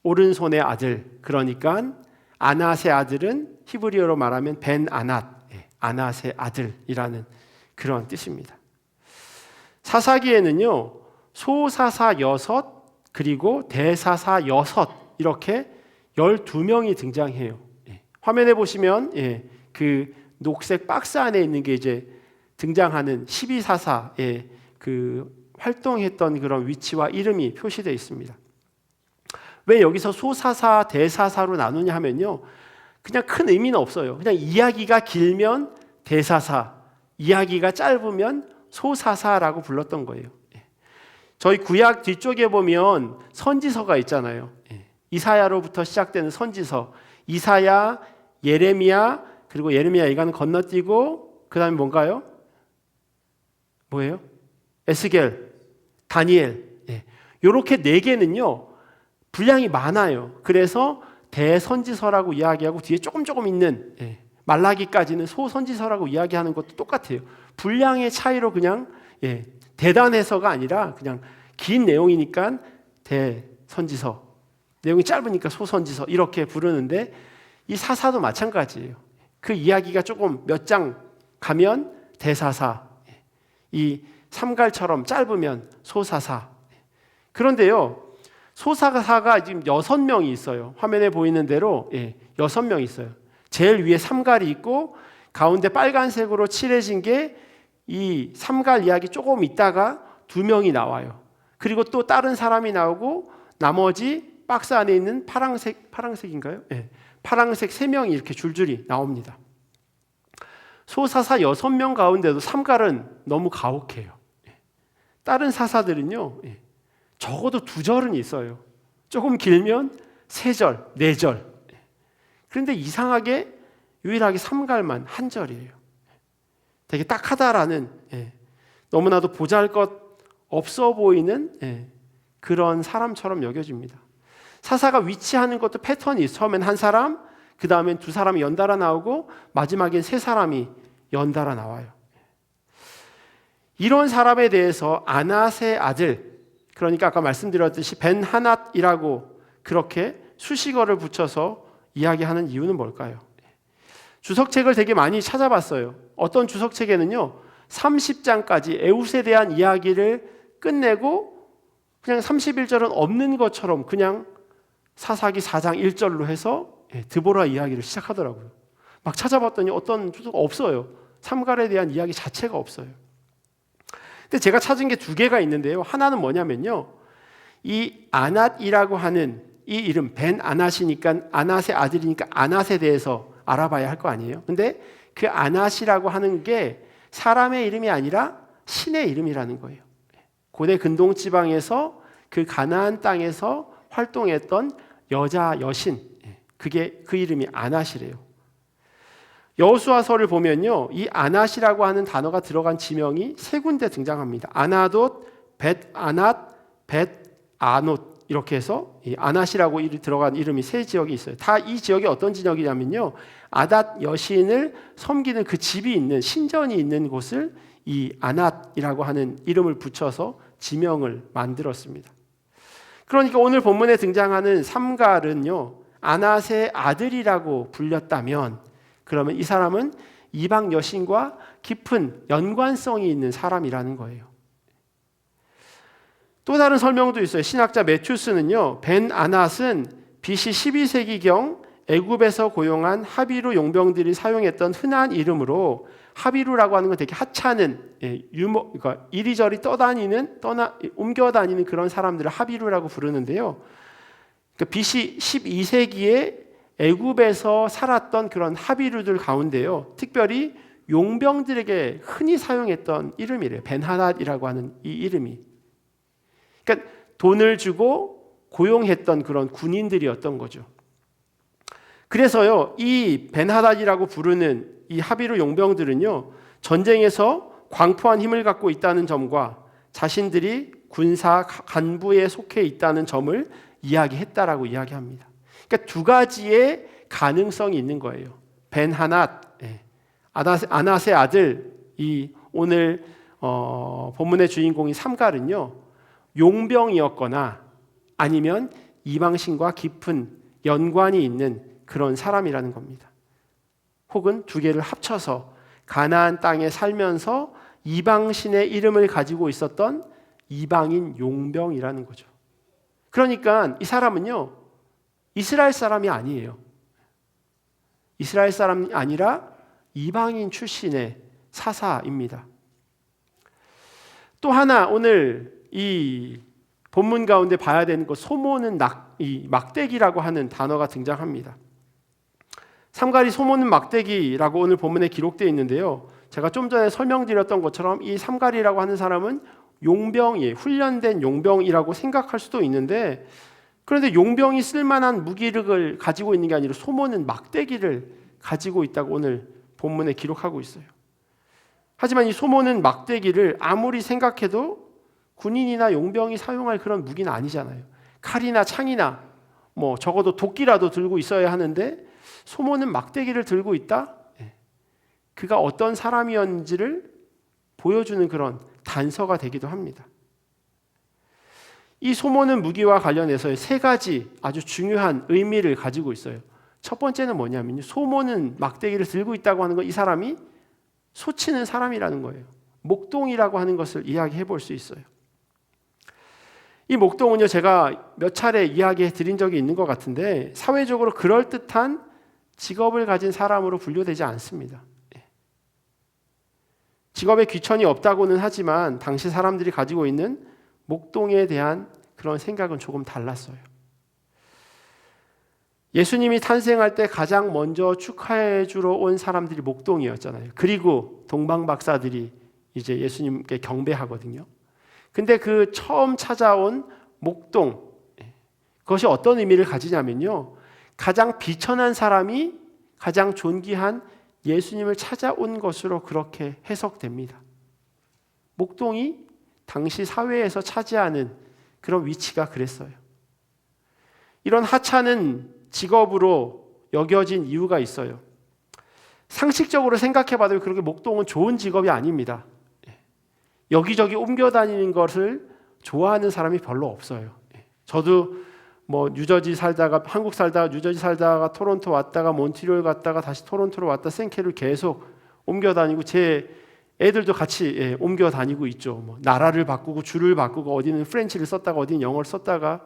Speaker 1: 오른손의 아들, 그러니까 아낫의 아들은 히브리어로 말하면 벤 아낫, 아낫의 아들이라는 그런 뜻입니다. 사사기에는요, 소사사 6, 그리고 대사사 6 이렇게 12명이 등장해요. 화면에 보시면 그 녹색 박스 안에 있는 게 이제 등장하는 12사사의 그 활동했던 그런 위치와 이름이 표시되어 있습니다. 왜 여기서 소사사, 대사사로 나누냐 하면요, 그냥 큰 의미는 없어요. 그냥 이야기가 길면 대사사, 이야기가 짧으면 소사사라고 불렀던 거예요. 저희 구약 뒤쪽에 보면 선지서가 있잖아요. 이사야로부터 시작되는 선지서, 이사야, 예레미야, 그리고 예레미야 이가는 건너뛰고 그 다음에 뭔가요? 뭐예요? 에스겔, 다니엘. 이렇게 네 개는요, 분량이 많아요. 그래서 대선지서라고 이야기하고 뒤에 조금 있는 말라기까지는 소선지서라고 이야기하는 것도 똑같아요. 분량의 차이로 그냥 대단해서가 아니라 그냥 긴 내용이니까 대선지서, 내용이 짧으니까 소선지서 이렇게 부르는데 이 사사도 마찬가지예요. 그 이야기가 조금 몇 장 가면 대사사, 이 삼갈처럼 짧으면 소사사. 그런데요, 소사사가 지금 6명이 있어요. 화면에 보이는 대로 6명 있어요. 제일 위에 삼갈이 있고 가운데 빨간색으로 칠해진 게 이 삼갈 이야기 조금 있다가 2명이 나와요. 그리고 또 다른 사람이 나오고 나머지 박스 안에 있는 파랑색인가요? 파랑색 3명이 이렇게 줄줄이 나옵니다. 소사사 6명 가운데도 삼갈은 너무 가혹해요. 다른 사사들은요, 적어도 2절은 있어요. 조금 길면 3절, 4절. 그런데 이상하게 유일하게 삼갈만 1절이에요. 되게 딱하다라는, 너무나도 보잘것 없어 보이는 그런 사람처럼 여겨집니다. 사사가 위치하는 것도 패턴이 있어요. 처음엔 한 사람, 그 다음엔 2사람이 연달아 나오고 마지막엔 3사람이 연달아 나와요. 이런 사람에 대해서 아낫의 아들, 그러니까 아까 말씀드렸듯이 벤 하낫이라고 그렇게 수식어를 붙여서 이야기하는 이유는 뭘까요? 주석책을 되게 많이 찾아봤어요. 어떤 주석책에는요, 30장까지 에웃에 대한 이야기를 끝내고 그냥 31절은 없는 것처럼 그냥 사사기 4장 1절로 해서 드보라 이야기를 시작하더라고요. 막 찾아봤더니 어떤 주석가 없어요. 삼갈에 대한 이야기 자체가 없어요. 근데 제가 찾은 게 2개가 있는데요. 하나는 뭐냐면요, 이 아낫이라고 하는 이 이름, 벤 아낫이니까 아낫의 아들이니까 아낫에 대해서 알아봐야 할 거 아니에요. 근데 그 아낫이라고 하는 게 사람의 이름이 아니라 신의 이름이라는 거예요. 고대 근동 지방에서 그 가나안 땅에서 활동했던 여자 여신, 그게 그 이름이 아낫이래요. 여호수아서를 보면요, 이 아낫이라고 하는 단어가 들어간 지명이 3군데 등장합니다. 아나돗, 벳 아낫, 벳 아노 이렇게 해서 이 아낫이라고 들어간 이름이 세 지역이 있어요. 다 이 지역이 어떤 지역이냐면요, 아닷 여신을 섬기는 그 집이 있는, 신전이 있는 곳을 이 아낫이라고 하는 이름을 붙여서 지명을 만들었습니다. 그러니까 오늘 본문에 등장하는 삼갈은요, 아낫의 아들이라고 불렸다면, 그러면 이 사람은 이방 여신과 깊은 연관성이 있는 사람이라는 거예요. 또 다른 설명도 있어요. 신학자 메추스는요, 벤 아낫은 BC 12세기경 애굽에서 고용한 하비루 용병들이 사용했던 흔한 이름으로, 하비루라고 하는 건 되게 하찮은, 그러니까 이리저리 옮겨다니는 그런 사람들을 하비루라고 부르는데요. 그러니까 BC 12세기에 애굽에서 살았던 그런 하비루들 가운데요, 특별히 용병들에게 흔히 사용했던 이름이래요. 벤하닷이라고 하는 이 이름이. 그러니까 돈을 주고 고용했던 그런 군인들이었던 거죠. 그래서요, 이 벤하닷이라고 부르는 이 하비루 용병들은요, 전쟁에서 광포한 힘을 갖고 있다는 점과 자신들이 군사 간부에 속해 있다는 점을 이야기했다라고 이야기합니다. 그러니까 두 가지의 가능성이 있는 거예요. 벤하닷, 아낫의 아들, 이 오늘 본문의 주인공인 삼갈은요, 용병이었거나 아니면 이방신과 깊은 연관이 있는 그런 사람이라는 겁니다. 혹은 두 개를 합쳐서 가나안 땅에 살면서 이방신의 이름을 가지고 있었던 이방인 용병이라는 거죠. 그러니까 이 사람은요, 이스라엘 사람이 아니에요. 이스라엘 사람이 아니라 이방인 출신의 사사입니다. 또 하나 오늘 이 본문 가운데 봐야 되는 것, 소모는 이 막대기라고 하는 단어가 등장합니다. 삼갈이 소모는 막대기라고 오늘 본문에 기록되어 있는데요, 제가 좀 전에 설명드렸던 것처럼 이 삼갈이라고 하는 사람은 용병이에요. 훈련된 용병이라고 생각할 수도 있는데, 그런데 용병이 쓸만한 무기를 가지고 있는 게 아니라 소모는 막대기를 가지고 있다고 오늘 본문에 기록하고 있어요. 하지만 이 소모는 막대기를 아무리 생각해도 군인이나 용병이 사용할 그런 무기는 아니잖아요. 칼이나 창이나 뭐 적어도 도끼라도 들고 있어야 하는데 소모는 막대기를 들고 있다? 그가 어떤 사람이었는지를 보여주는 그런 단서가 되기도 합니다. 이 소모는 무기와 관련해서 세 가지 아주 중요한 의미를 가지고 있어요. 첫 번째는 뭐냐면요, 소모는 막대기를 들고 있다고 하는 건 이 사람이 소치는 사람이라는 거예요. 목동이라고 하는 것을 이야기해 볼 수 있어요. 이 목동은요, 제가 몇 차례 이야기해 드린 적이 있는 것 같은데, 사회적으로 그럴듯한 직업을 가진 사람으로 분류되지 않습니다. 직업에 귀천이 없다고는 하지만 당시 사람들이 가지고 있는 목동에 대한 그런 생각은 조금 달랐어요. 예수님이 탄생할 때 가장 먼저 축하해 주러 온 사람들이 목동이었잖아요. 그리고 동방박사들이 이제 예수님께 경배하거든요. 근데 그 처음 찾아온 목동, 그것이 어떤 의미를 가지냐면요, 가장 비천한 사람이 가장 존귀한 예수님을 찾아온 것으로 그렇게 해석됩니다. 목동이 당시 사회에서 차지하는 그런 위치가 그랬어요. 이런 하찮은 직업으로 여겨진 이유가 있어요. 상식적으로 생각해봐도 그렇게 목동은 좋은 직업이 아닙니다. 여기저기 옮겨 다니는 것을 좋아하는 사람이 별로 없어요. 저도 뭐 뉴저지 살다가, 한국 살다가 뉴저지 살다가 토론토 왔다가 몬트리올 갔다가 다시 토론토로 왔다 생캐를 계속 옮겨 다니고, 제 애들도 같이 옮겨 다니고 있죠. 뭐 나라를 바꾸고 주를 바꾸고, 어디는 프렌치를 썼다가 어디는 영어를 썼다가.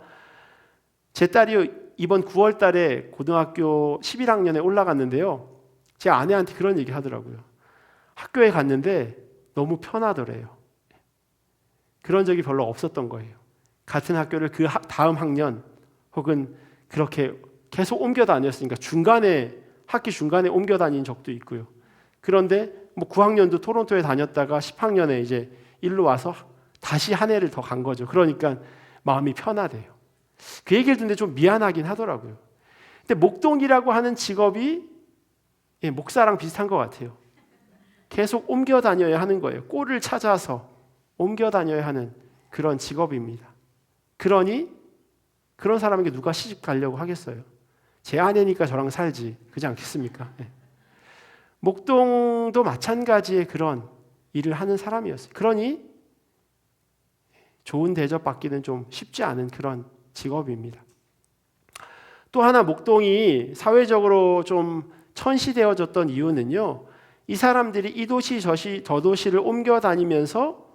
Speaker 1: 제 딸이 이번 9월 달에 고등학교 11학년에 올라갔는데요, 제 아내한테 그런 얘기 하더라고요. 학교에 갔는데 너무 편하더래요. 그런 적이 별로 없었던 거예요. 같은 학교를 그 다음 학년 혹은 그렇게 계속 옮겨 다녔으니까 학기 중간에 옮겨 다닌 적도 있고요. 그런데 뭐 9학년도 토론토에 다녔다가 10학년에 이제 일로 와서 다시 한 해를 더 간 거죠. 그러니까 마음이 편하대요. 그 얘기를 듣는데 좀 미안하긴 하더라고요. 근데 목동이라고 하는 직업이 목사랑 비슷한 것 같아요. 계속 옮겨 다녀야 하는 거예요. 꼴을 찾아서 옮겨 다녀야 하는 그런 직업입니다. 그러니 그런 사람에게 누가 시집 가려고 하겠어요? 제 아내니까 저랑 살지, 그렇지 않겠습니까? 목동도 마찬가지의 그런 일을 하는 사람이었어요. 그러니 좋은 대접받기는 좀 쉽지 않은 그런 직업입니다. 또 하나 목동이 사회적으로 좀 천시되어졌던 이유는요, 이 사람들이 이 도시 저 도시를 옮겨 다니면서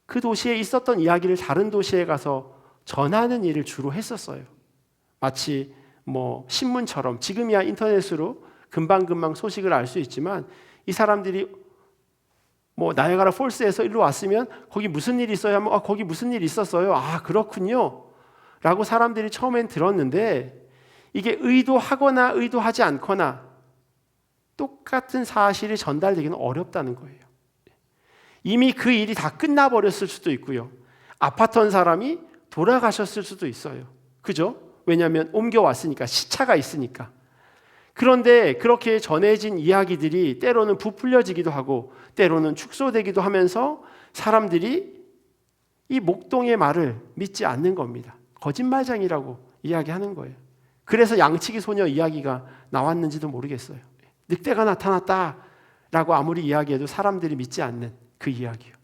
Speaker 1: 그 도시에 있었던 이야기를 다른 도시에 가서 전하는 일을 주로 했었어요. 마치 신문처럼 지금이야 인터넷으로 금방금방 소식을 알 수 있지만, 이 사람들이 나이아가라 폴스에서 일로 왔으면 거기 무슨 일이 있어요 하면 거기 무슨 일이 있었어요. 아, 그렇군요 라고 사람들이 처음엔 들었는데, 이게 의도하거나 의도하지 않거나 똑같은 사실이 전달되기는 어렵다는 거예요. 이미 그 일이 다 끝나버렸을 수도 있고요, 아팠던 사람이 돌아가셨을 수도 있어요. 그죠? 왜냐하면 옮겨왔으니까, 시차가 있으니까. 그런데 그렇게 전해진 이야기들이 때로는 부풀려지기도 하고 때로는 축소되기도 하면서 사람들이 이 목동의 말을 믿지 않는 겁니다. 거짓말장이라고 이야기하는 거예요. 그래서 양치기 소녀 이야기가 나왔는지도 모르겠어요. 늑대가 나타났다라고 아무리 이야기해도 사람들이 믿지 않는 그 이야기요.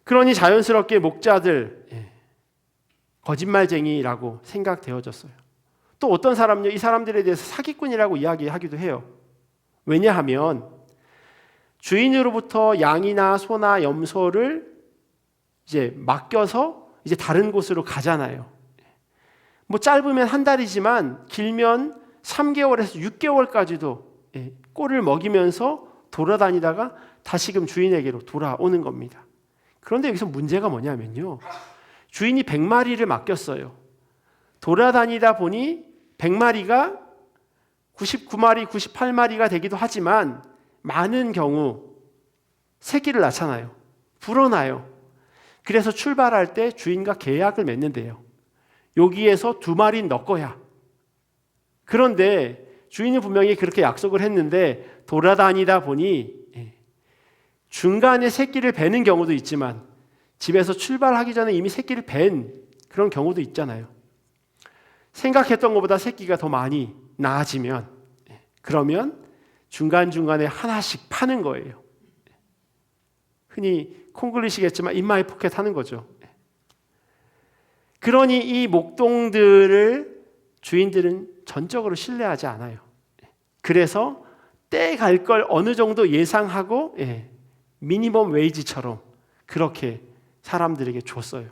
Speaker 1: 그러니 자연스럽게 목자들 거짓말쟁이라고 생각되어졌어요. 또 어떤 사람은요, 이 사람들에 대해서 사기꾼이라고 이야기하기도 해요. 왜냐하면 주인으로부터 양이나 소나 염소를 이제 맡겨서 이제 다른 곳으로 가잖아요. 짧으면 한 달이지만 길면 3개월에서 6개월까지도 꼴을 먹이면서 돌아다니다가 다시금 주인에게로 돌아오는 겁니다. 그런데 여기서 문제가 뭐냐면요, 주인이 100마리를 맡겼어요. 돌아다니다 보니 100마리가 99마리, 98마리가 되기도 하지만 많은 경우 새끼를 낳잖아요. 불어나요. 그래서 출발할 때 주인과 계약을 맺는데요. 여기에서 2마리는 너 거야. 그런데 주인이 분명히 그렇게 약속을 했는데 돌아다니다 보니 중간에 새끼를 베는 경우도 있지만 집에서 출발하기 전에 이미 새끼를 벤 그런 경우도 있잖아요. 생각했던 것보다 새끼가 더 많이 나아지면 그러면 중간중간에 하나씩 파는 거예요. 흔히 콩글리시겠지만 인마이 포켓 하는 거죠. 그러니 이 목동들을 주인들은 전적으로 신뢰하지 않아요. 그래서 때 갈 걸 어느 정도 예상하고 미니멈 웨이지처럼 그렇게 사람들에게 줬어요.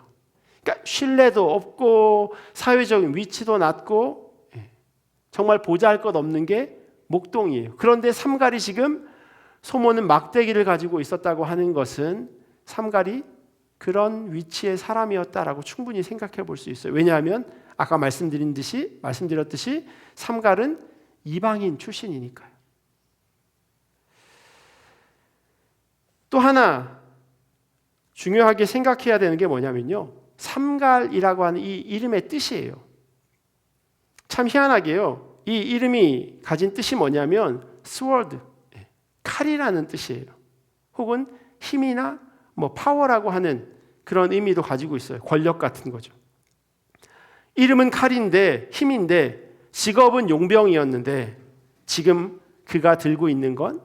Speaker 1: 그러니까 신뢰도 없고 사회적인 위치도 낮고 정말 보잘것없는 게 목동이에요. 그런데 삼갈이 지금 소모는 막대기를 가지고 있었다고 하는 것은 삼갈이 그런 위치의 사람이었다라고 충분히 생각해 볼 수 있어요. 왜냐하면 아까 말씀드렸듯이 삼갈은 이방인 출신이니까요. 또 하나 중요하게 생각해야 되는 게 뭐냐면요, 삼갈이라고 하는 이 이름의 뜻이에요. 참 희한하게요, 이 이름이 가진 뜻이 뭐냐면 스워드, 칼이라는 뜻이에요. 혹은 힘이나 파워라고 하는 그런 의미도 가지고 있어요. 권력 같은 거죠. 이름은 칼인데 힘인데 직업은 용병이었는데 지금 그가 들고 있는 건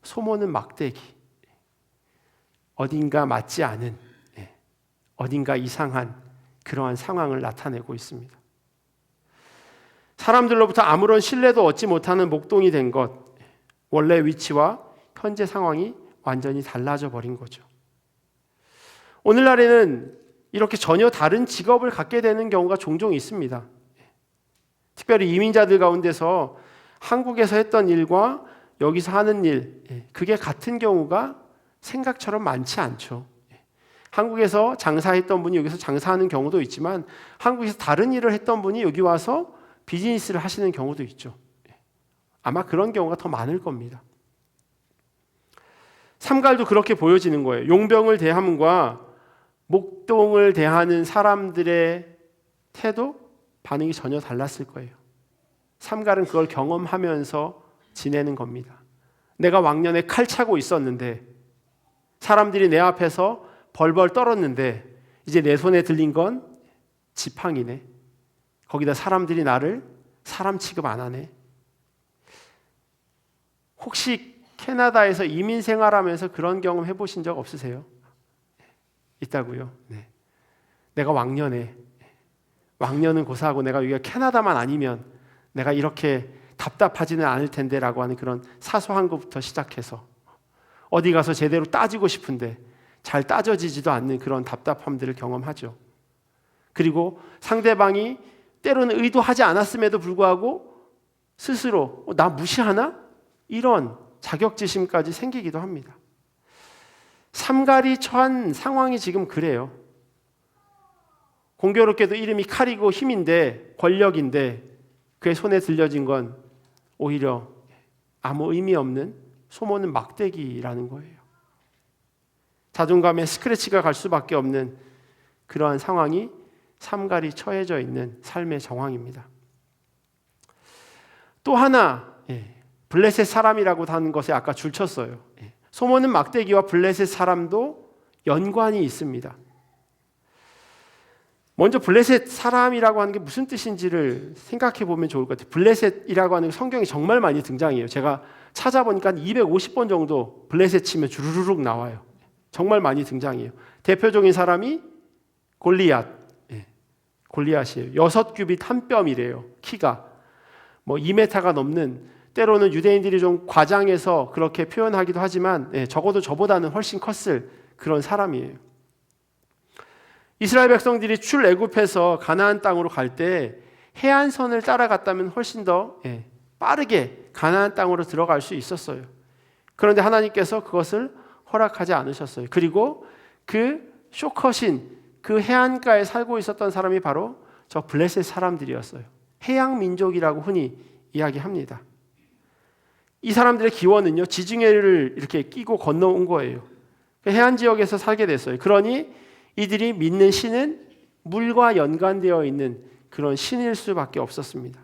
Speaker 1: 소모는 막대기. 어딘가 맞지 않은, 어딘가 이상한 그러한 상황을 나타내고 있습니다. 사람들로부터 아무런 신뢰도 얻지 못하는 목동이 된 것, 원래 위치와 현재 상황이 완전히 달라져 버린 거죠. 오늘날에는 이렇게 전혀 다른 직업을 갖게 되는 경우가 종종 있습니다. 특별히 이민자들 가운데서 한국에서 했던 일과 여기서 하는 일, 그게 같은 경우가 생각처럼 많지 않죠. 한국에서 장사했던 분이 여기서 장사하는 경우도 있지만 한국에서 다른 일을 했던 분이 여기 와서 비즈니스를 하시는 경우도 있죠. 아마 그런 경우가 더 많을 겁니다. 삼갈도 그렇게 보여지는 거예요. 용병을 대함과 목동을 대하는 사람들의 태도, 반응이 전혀 달랐을 거예요. 삼갈은 그걸 경험하면서 지내는 겁니다. 내가 왕년에 칼 차고 있었는데 사람들이 내 앞에서 벌벌 떨었는데 이제 내 손에 들린 건
Speaker 3: 지팡이네. 거기다 사람들이 나를 사람 취급 안 하네. 혹시 캐나다에서 이민 생활하면서 그런 경험 해보신 적 없으세요? 있다고요? 네. 내가 왕년에, 왕년은 고사하고 내가 여기가 캐나다만 아니면 내가 이렇게 답답하지는 않을 텐데 라고 하는 그런 사소한 것부터 시작해서 어디 가서 제대로 따지고 싶은데 잘 따져지지도 않는 그런 답답함들을 경험하죠. 그리고 상대방이 때로는 의도하지 않았음에도 불구하고 스스로 나 무시하나? 이런 자격지심까지 생기기도 합니다. 삼갈이 처한 상황이 지금 그래요. 공교롭게도 이름이 칼이고 힘인데, 권력인데 그의 손에 들려진 건 오히려 아무 의미 없는 소모는 막대기라는 거예요. 자존감에 스크래치가 갈 수밖에 없는 그러한 상황이 삼갈이 처해져 있는 삶의 정황입니다. 또 하나, 블레셋 사람이라고 하는 것에 아까 줄쳤어요. 소모는 막대기와 블레셋 사람도 연관이 있습니다. 먼저 블레셋 사람이라고 하는 게 무슨 뜻인지를 생각해 보면 좋을 것 같아요. 블레셋이라고 하는 성경이 정말 많이 등장해요. 제가 찾아보니까 250번 정도 블레셋 치면 주르륵 나와요. 정말 많이 등장해요. 대표적인 사람이 골리앗. 골리앗이에요. 6규빗 한 뼘이래요. 키가. 2m가 넘는, 때로는 유대인들이 좀 과장해서 그렇게 표현하기도 하지만 적어도 저보다는 훨씬 컸을 그런 사람이에요. 이스라엘 백성들이 출애굽해서 가나안 땅으로 갈 때 해안선을 따라갔다면 훨씬 더 빠르게 가나안 땅으로 들어갈 수 있었어요. 그런데 하나님께서 그것을 허락하지 않으셨어요. 그리고 그 쇼컷인 그 해안가에 살고 있었던 사람이 바로 저 블레셋 사람들이었어요. 해양 민족이라고 흔히 이야기합니다. 이 사람들의 기원은요, 지중해를 이렇게 끼고 건너온 거예요. 해안 지역에서 살게 됐어요. 그러니 이들이 믿는 신은 물과 연관되어 있는 그런 신일 수밖에 없었습니다.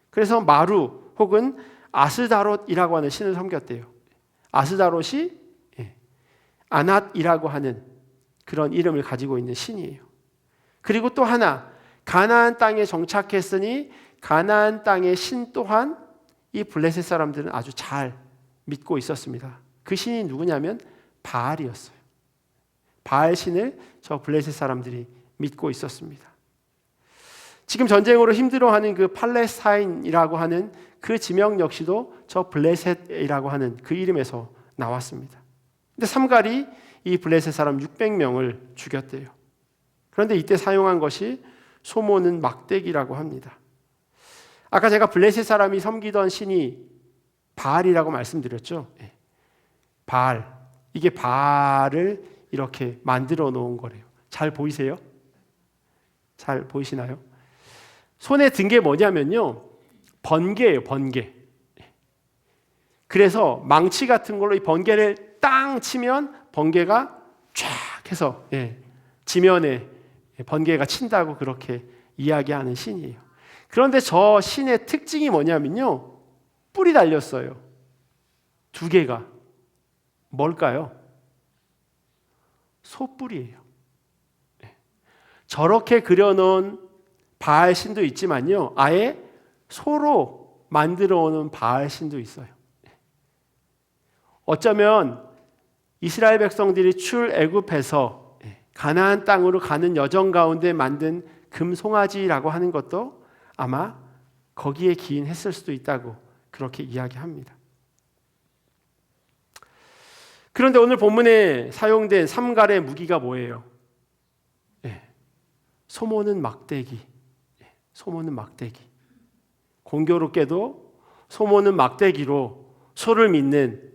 Speaker 3: 그래서 마루 혹은 아스다롯이라고 하는 신을 섬겼대요. 아스다롯이 아낫이라고 하는 그런 이름을 가지고 있는 신이에요. 그리고 또 하나, 가나안 땅에 정착했으니 가나안 땅의 신 또한 이 블레셋 사람들은 아주 잘 믿고 있었습니다. 그 신이 누구냐면 바알이었어요. 바알 신을 저 블레셋 사람들이 믿고 있었습니다. 지금 전쟁으로 힘들어하는 그 팔레스타인이라고 하는 그 지명 역시도 저 블레셋이라고 하는 그 이름에서 나왔습니다. 근데 삼갈이 이 블레셋 사람 600명을 죽였대요. 그런데 이때 사용한 것이 소모는 막대기라고 합니다. 아까 제가 블레셋 사람이 섬기던 신이 바알이라고 말씀드렸죠. 바알, 이게 바알을 이렇게 만들어 놓은 거래요. 잘 보이세요? 잘 보이시나요? 손에 든 게 뭐냐면요, 번개예요. 번개. 그래서 망치 같은 걸로 이 번개를 땅 치면 번개가 쫙 해서 지면에 번개가 친다고 그렇게 이야기하는 신이에요. 그런데 저 신의 특징이 뭐냐면요, 뿔이 달렸어요. 2개가. 뭘까요? 소뿔이에요. 저렇게 그려놓은 바알 신도 있지만요, 아예 소로 만들어 오는 바알 신도 있어요. 어쩌면 이스라엘 백성들이 출애굽해서 가나안 땅으로 가는 여정 가운데 만든 금송아지라고 하는 것도 아마 거기에 기인했을 수도 있다고 그렇게 이야기합니다. 그런데 오늘 본문에 사용된 삼갈의 무기가 뭐예요? 소모는 막대기. 소모는 막대기. 공교롭게도 소모는 막대기로 소를 믿는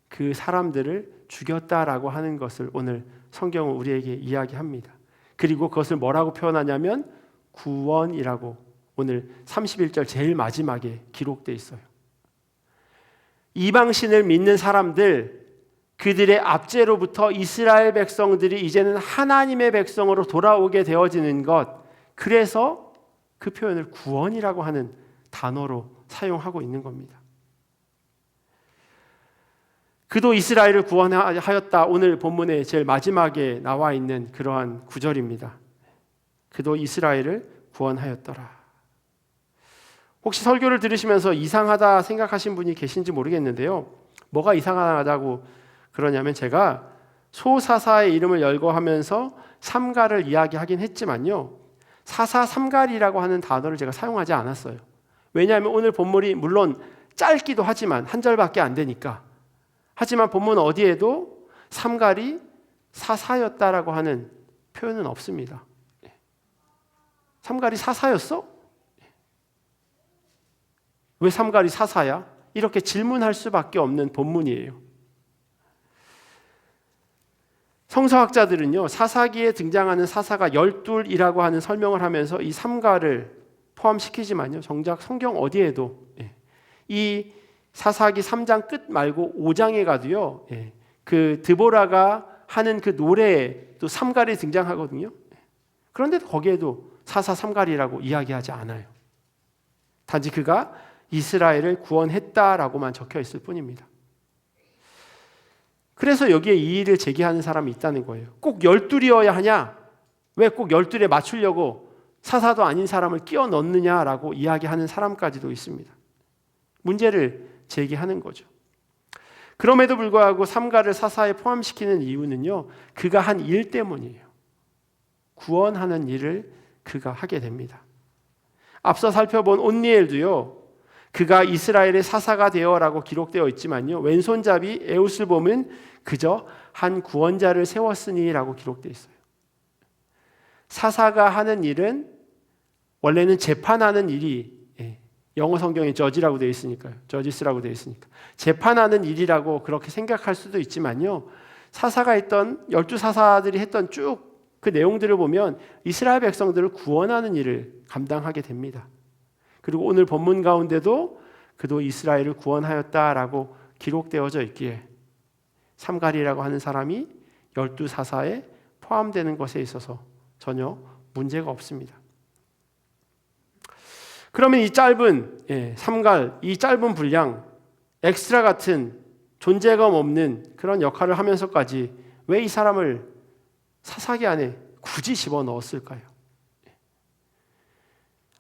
Speaker 3: 그 사람들을 죽였다라고 하는 것을 오늘 성경은 우리에게 이야기합니다. 그리고 그것을 뭐라고 표현하냐면 구원이라고 오늘 31절 제일 마지막에 기록되어 있어요. 이방신을 믿는 사람들, 그들의 압제로부터 이스라엘 백성들이 이제는 하나님의 백성으로 돌아오게 되어지는 것, 그래서 그 표현을 구원이라고 하는 단어로 사용하고 있는 겁니다. 그도 이스라엘을 구원하였다, 오늘 본문의 제일 마지막에 나와 있는 그러한 구절입니다. 그도 이스라엘을 구원하였더라. 혹시 설교를 들으시면서 이상하다 생각하신 분이 계신지 모르겠는데요. 뭐가 이상하다고 그러냐면 제가 소사사의 이름을 열거하면서 삼가를 이야기하긴 했지만요. 사사삼갈이라고 하는 단어를 제가 사용하지 않았어요. 왜냐하면 오늘 본문이 물론 짧기도 하지만 한 절밖에 안 되니까. 하지만 본문 어디에도 삼갈이 사사였다라고 하는 표현은 없습니다. 삼갈이 사사였어? 왜 삼갈이 사사야? 이렇게 질문할 수밖에 없는 본문이에요. 성서학자들은요, 사사기에 등장하는 사사가 12이라고 하는 설명을 하면서 이 삼갈을 포함시키지만요, 정작 성경 어디에도 이 사사기 3장 끝 말고 5장에 가도요, 그 드보라가 하는 그 노래에 또 삼갈이 등장하거든요. 그런데 거기에도 사사 삼갈이라고 이야기하지 않아요. 단지 그가 이스라엘을 구원했다라고만 적혀 있을 뿐입니다. 그래서 여기에 이의를 제기하는 사람이 있다는 거예요. 꼭 12이어야 하냐? 왜 꼭 12에 맞추려고 사사도 아닌 사람을 끼워 넣느냐라고 이야기하는 사람까지도 있습니다. 문제를 제기하는 거죠. 그럼에도 불구하고 삼가를 사사에 포함시키는 이유는요, 그가 한 일 때문이에요. 구원하는 일을 그가 하게 됩니다. 앞서 살펴본 온니엘도요, 그가 이스라엘의 사사가 되어라고 기록되어 있지만요, 왼손잡이 에웃을 보면 그저 한 구원자를 세웠으니라고 기록되어 있어요. 사사가 하는 일은 원래는 재판하는 일이, 영어 성경에 저지라고 되어 있으니까요, 저지스라고 되어 있으니까 재판하는 일이라고 그렇게 생각할 수도 있지만요, 사사가 했던 12사사들이 했던 쭉 그 내용들을 보면 이스라엘 백성들을 구원하는 일을 감당하게 됩니다. 그리고 오늘 본문 가운데도 그도 이스라엘을 구원하였다라고 기록되어져 있기에 삼갈이라고 하는 사람이 12사사에 포함되는 것에 있어서 전혀 문제가 없습니다. 그러면 이 짧은 삼갈, 이 짧은 분량, 엑스트라 같은 존재감 없는 그런 역할을 하면서까지 왜 이 사람을 사사기 안에 굳이 집어넣었을까요?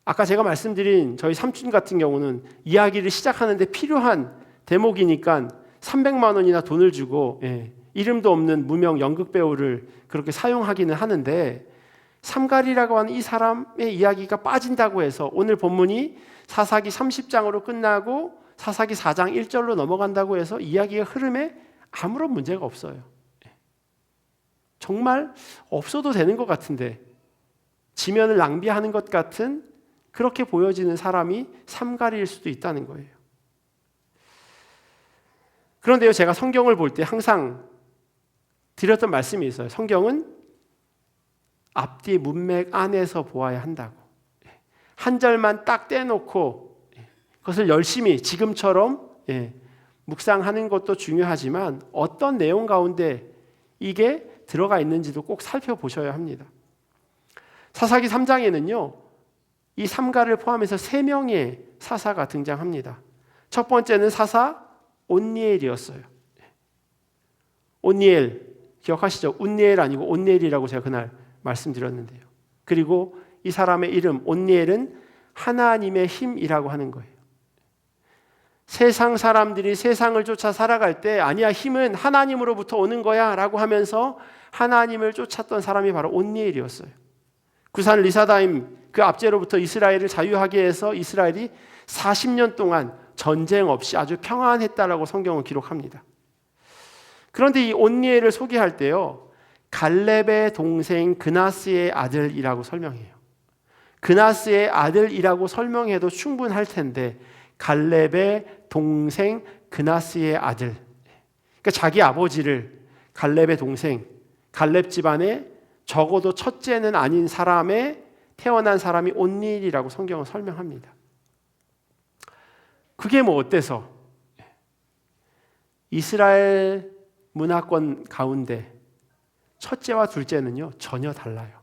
Speaker 3: 아까 제가 말씀드린 저희 삼촌 같은 경우는 이야기를 시작하는데 필요한 대목이니까 300만 원이나 돈을 주고 이름도 없는 무명 연극배우를 그렇게 사용하기는 하는데, 삼갈이라고 하는 이 사람의 이야기가 빠진다고 해서 오늘 본문이 사사기 30장으로 끝나고 사사기 4장 1절로 넘어간다고 해서 이야기의 흐름에 아무런 문제가 없어요. 정말 없어도 되는 것 같은데 지면을 낭비하는 것 같은 그렇게 보여지는 사람이 삼갈일 수도 있다는 거예요. 그런데요, 제가 성경을 볼 때 항상 드렸던 말씀이 있어요. 성경은 앞뒤 문맥 안에서 보아야 한다고. 한 절만 딱 떼놓고 그것을 열심히 지금처럼 묵상하는 것도 중요하지만 어떤 내용 가운데 이게 들어가 있는지도 꼭 살펴보셔야 합니다. 사사기 3장에는요, 이 삼갈을 포함해서 3명의 사사가 등장합니다. 첫 번째는 사사 온니엘이었어요. 온니엘 기억하시죠? 온니엘 아니고 온니엘이라고 제가 그날 말씀드렸는데요. 그리고 이 사람의 이름 온니엘은 하나님의 힘이라고 하는 거예요. 세상 사람들이 세상을 쫓아 살아갈 때 아니야, 힘은 하나님으로부터 오는 거야 라고 하면서 하나님을 쫓았던 사람이 바로 온니엘이었어요. 구산 리사다임 그 압제로부터 이스라엘을 자유하게 해서 이스라엘이 40년 동안 전쟁 없이 아주 평안했다라고 성경은 기록합니다. 그런데 이 온니엘을 소개할 때요, 갈렙의 동생 그나스의 아들이라고 설명해요. 그나스의 아들이라고 설명해도 충분할 텐데 갈렙의 동생 그나스의 아들, 그러니까 자기 아버지를 갈렙의 동생, 갈렙 집안의 적어도 첫째는 아닌 사람에 태어난 사람이 온니엘이라고 성경은 설명합니다. 그게 뭐 어때서? 이스라엘 문화권 가운데 첫째와 둘째는요 전혀 달라요.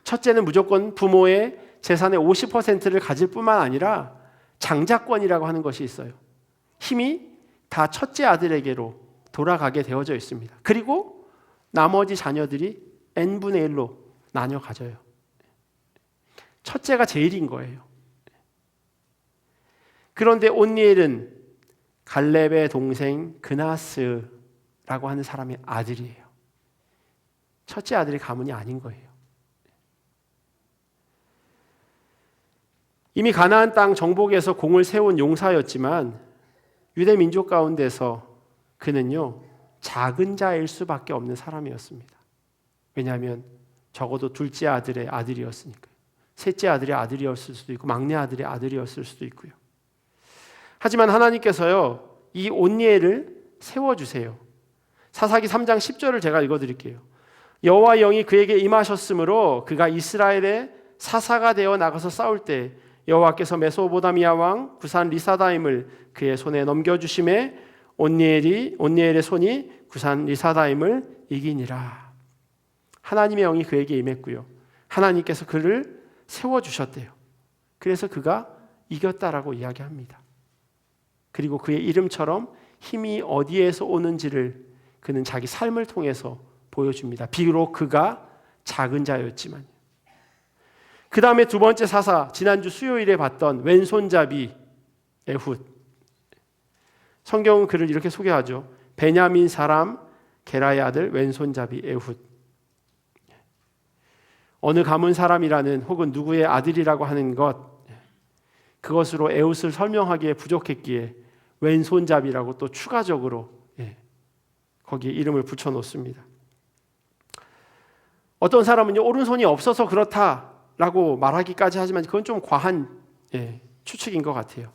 Speaker 3: 첫째는 무조건 부모의 재산의 50%를 가질 뿐만 아니라 장자권이라고 하는 것이 있어요. 힘이 다 첫째 아들에게로 돌아가게 되어져 있습니다. 그리고 나머지 자녀들이 n분의 1로 나뉘어 가져요. 첫째가 제일인 거예요. 그런데 온니엘은 갈렙의 동생 그나스라고 하는 사람의 아들이에요. 첫째 아들이 가문이 아닌 거예요. 이미 가나안 땅 정복에서 공을 세운 용사였지만 유대 민족 가운데서 그는요 작은 자일 수밖에 없는 사람이었습니다. 왜냐하면 적어도 둘째 아들의 아들이었으니까요. 셋째 아들의 아들이었을 수도 있고 막내 아들의 아들이었을 수도 있고요. 하지만 하나님께서요 이 온니엘을 세워주세요. 사사기 3장 10절을 제가 읽어드릴게요. 여호와 영이 그에게 임하셨으므로 그가 이스라엘의 사사가 되어 나가서 싸울 때 여호와께서 메소보다미아 왕 구산 리사다임을 그의 손에 넘겨주심에 온니엘의 손이 구산 리사다임을 이기니라. 하나님의 영이 그에게 임했고요. 하나님께서 그를 세워주셨대요. 그래서 그가 이겼다라고 이야기합니다. 그리고 그의 이름처럼 힘이 어디에서 오는지를 그는 자기 삶을 통해서 보여줍니다. 비록 그가 작은 자였지만. 그 다음에 두 번째 사사, 지난주 수요일에 봤던 왼손잡이 에훗. 성경은 그를 이렇게 소개하죠. 베냐민 사람 게라의 아들 왼손잡이 에훗. 어느 가문 사람이라는 혹은 누구의 아들이라고 하는 것, 그것으로 에훗을 설명하기에 부족했기에 왼손잡이라고 또 추가적으로 거기에 이름을 붙여놓습니다. 어떤 사람은요 오른손이 없어서 그렇다라고 말하기까지 하지만 그건 좀 과한 추측인 것 같아요.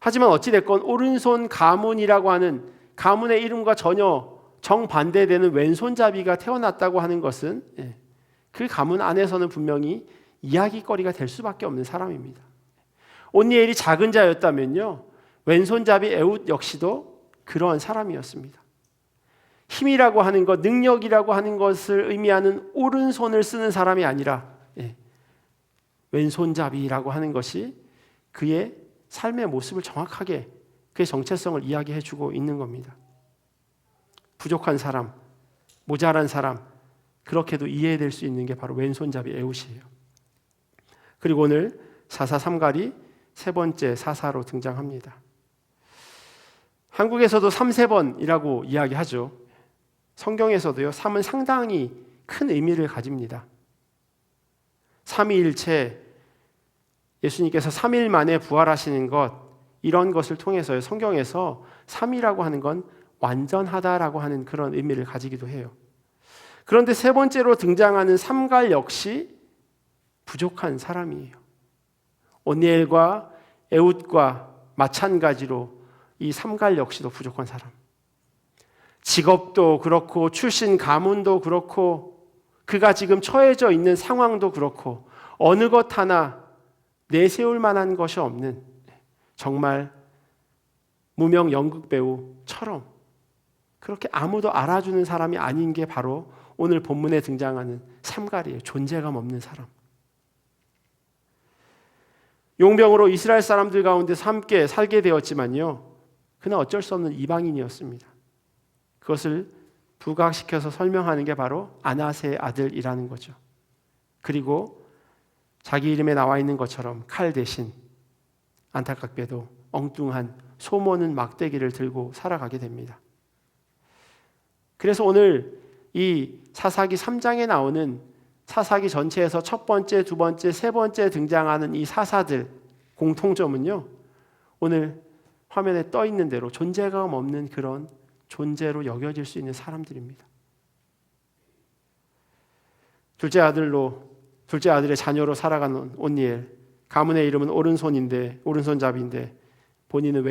Speaker 3: 하지만 어찌됐건 오른손 가문이라고 하는 가문의 이름과 전혀 정반대되는 왼손잡이가 태어났다고 하는 것은 그 가문 안에서는 분명히 이야기거리가 될 수밖에 없는 사람입니다. 온니엘이 작은 자였다면요 왼손잡이 에훗 역시도 그러한 사람이었습니다. 힘이라고 하는 것, 능력이라고 하는 것을 의미하는 오른손을 쓰는 사람이 아니라 왼손잡이라고 하는 것이 그의 삶의 모습을 정확하게 그의 정체성을 이야기해 주고 있는 겁니다. 부족한 사람, 모자란 사람, 그렇게도 이해될 수 있는 게 바로 왼손잡이 에훗이에요. 그리고 오늘 사사 삼갈이 세 번째 사사로 등장합니다. 한국에서도 3세번이라고 이야기하죠. 성경에서도요 3은 상당히 큰 의미를 가집니다. 삼위일체, 예수님께서 3일 만에 부활하시는 것, 이런 것을 통해서 성경에서 3이라고 하는 건 완전하다라고 하는 그런 의미를 가지기도 해요. 그런데 세 번째로 등장하는 삼갈 역시 부족한 사람이에요. 온니엘과 에훗과 마찬가지로 이 삼갈 역시도 부족한 사람. 직업도 그렇고 출신 가문도 그렇고 그가 지금 처해져 있는 상황도 그렇고 어느 것 하나 내세울 만한 것이 없는 정말 무명 연극 배우처럼 그렇게 아무도 알아주는 사람이 아닌 게 바로 오늘 본문에 등장하는 삼갈이에요. 존재감 없는 사람. 용병으로 이스라엘 사람들 가운데서 함께 살게 되었지만요. 그는 어쩔 수 없는 이방인이었습니다. 그것을 부각시켜서 설명하는 게 바로 아낫의 아들이라는 거죠. 그리고 자기 이름에 나와 있는 것처럼 칼 대신 안타깝게도 엉뚱한 소모는 막대기를 들고 살아가게 됩니다. 그래서 오늘 이 사사기 3장에 나오는 사사기 전체에서 첫 번째, 두 번째, 세 번째 등장하는 이 사사들 공통점은요. 오늘 화면에 떠 있는 대로 존재감 없는 그런 존재로 여겨질 수 있는 사람들입니다. 둘째 아들의 자녀로 살아가는 온니엘, 가문의 이름은 오른손잡이인데 본인은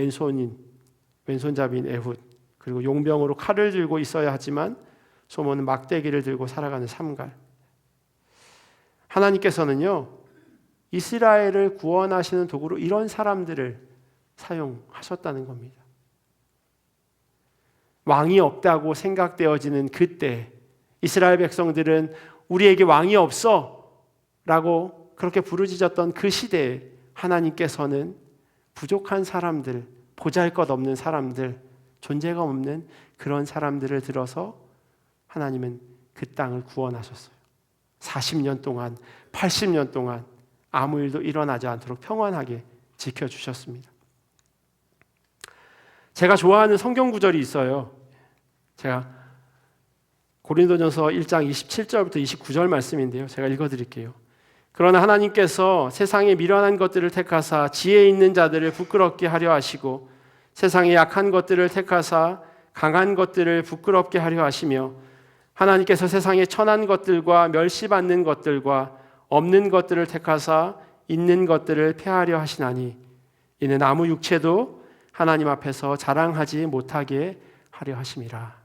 Speaker 3: 왼손잡이인 에훗, 그리고 용병으로 칼을 들고 있어야 하지만 소모는 막대기를 들고 살아가는 삼갈. 하나님께서는요 이스라엘을 구원하시는 도구로 이런 사람들을 사용하셨다는 겁니다. 왕이 없다고 생각되어지는 그때 이스라엘 백성들은 우리에게 왕이 없어 라고 그렇게 부르짖었던 그 시대에 하나님께서는 부족한 사람들, 보잘것없는 사람들, 존재감 없는 그런 사람들을 들어서 하나님은 그 땅을 구원하셨어요. 40년 동안, 80년 동안 아무 일도 일어나지 않도록 평안하게 지켜주셨습니다. 제가 좋아하는 성경 구절이 있어요. 제가 고린도전서 1장 27절부터 29절 말씀인데요. 제가 읽어드릴게요. 그러나 하나님께서 세상에 미련한 것들을 택하사 지혜 있는 자들을 부끄럽게 하려 하시고 세상에 약한 것들을 택하사 강한 것들을 부끄럽게 하려 하시며 하나님께서 세상에 천한 것들과 멸시받는 것들과 없는 것들을 택하사 있는 것들을 폐하려 하시나니 이는 아무 육체도 하나님 앞에서 자랑하지 못하게 하려 하심이라.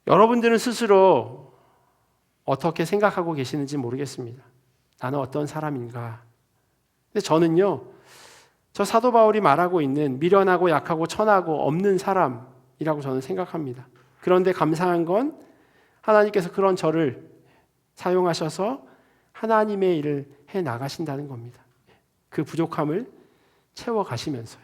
Speaker 3: 여러분들은 스스로 어떻게 생각하고 계시는지 모르겠습니다. 나는 어떤 사람인가? 근데 저는요, 저 사도 바울이 말하고 있는 미련하고 약하고 천하고 없는 사람이라고 저는 생각합니다. 그런데 감사한 건 하나님께서 그런 저를 사용하셔서 하나님의 일을 해 나가신다는 겁니다. 그 부족함을 채워 가시면서요.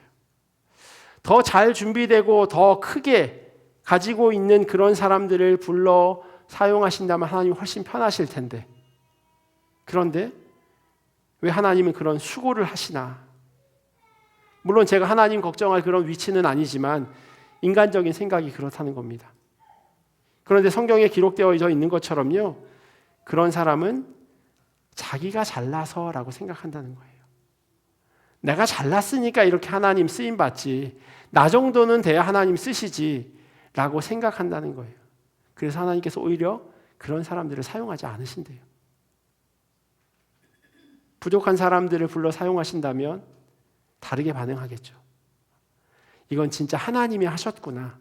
Speaker 3: 더 잘 준비되고 더 크게 가지고 있는 그런 사람들을 불러 사용하신다면 하나님이 훨씬 편하실 텐데, 그런데 왜 하나님은 그런 수고를 하시나? 물론 제가 하나님 걱정할 그런 위치는 아니지만 인간적인 생각이 그렇다는 겁니다. 그런데 성경에 기록되어 있는 것처럼요, 그런 사람은 자기가 잘나서라고 생각한다는 거예요. 내가 잘났으니까 이렇게 하나님 쓰임 받지, 나 정도는 돼야 하나님 쓰시지 라고 생각한다는 거예요. 그래서 하나님께서 오히려 그런 사람들을 사용하지 않으신대요. 부족한 사람들을 불러 사용하신다면 다르게 반응하겠죠. 이건 진짜 하나님이 하셨구나,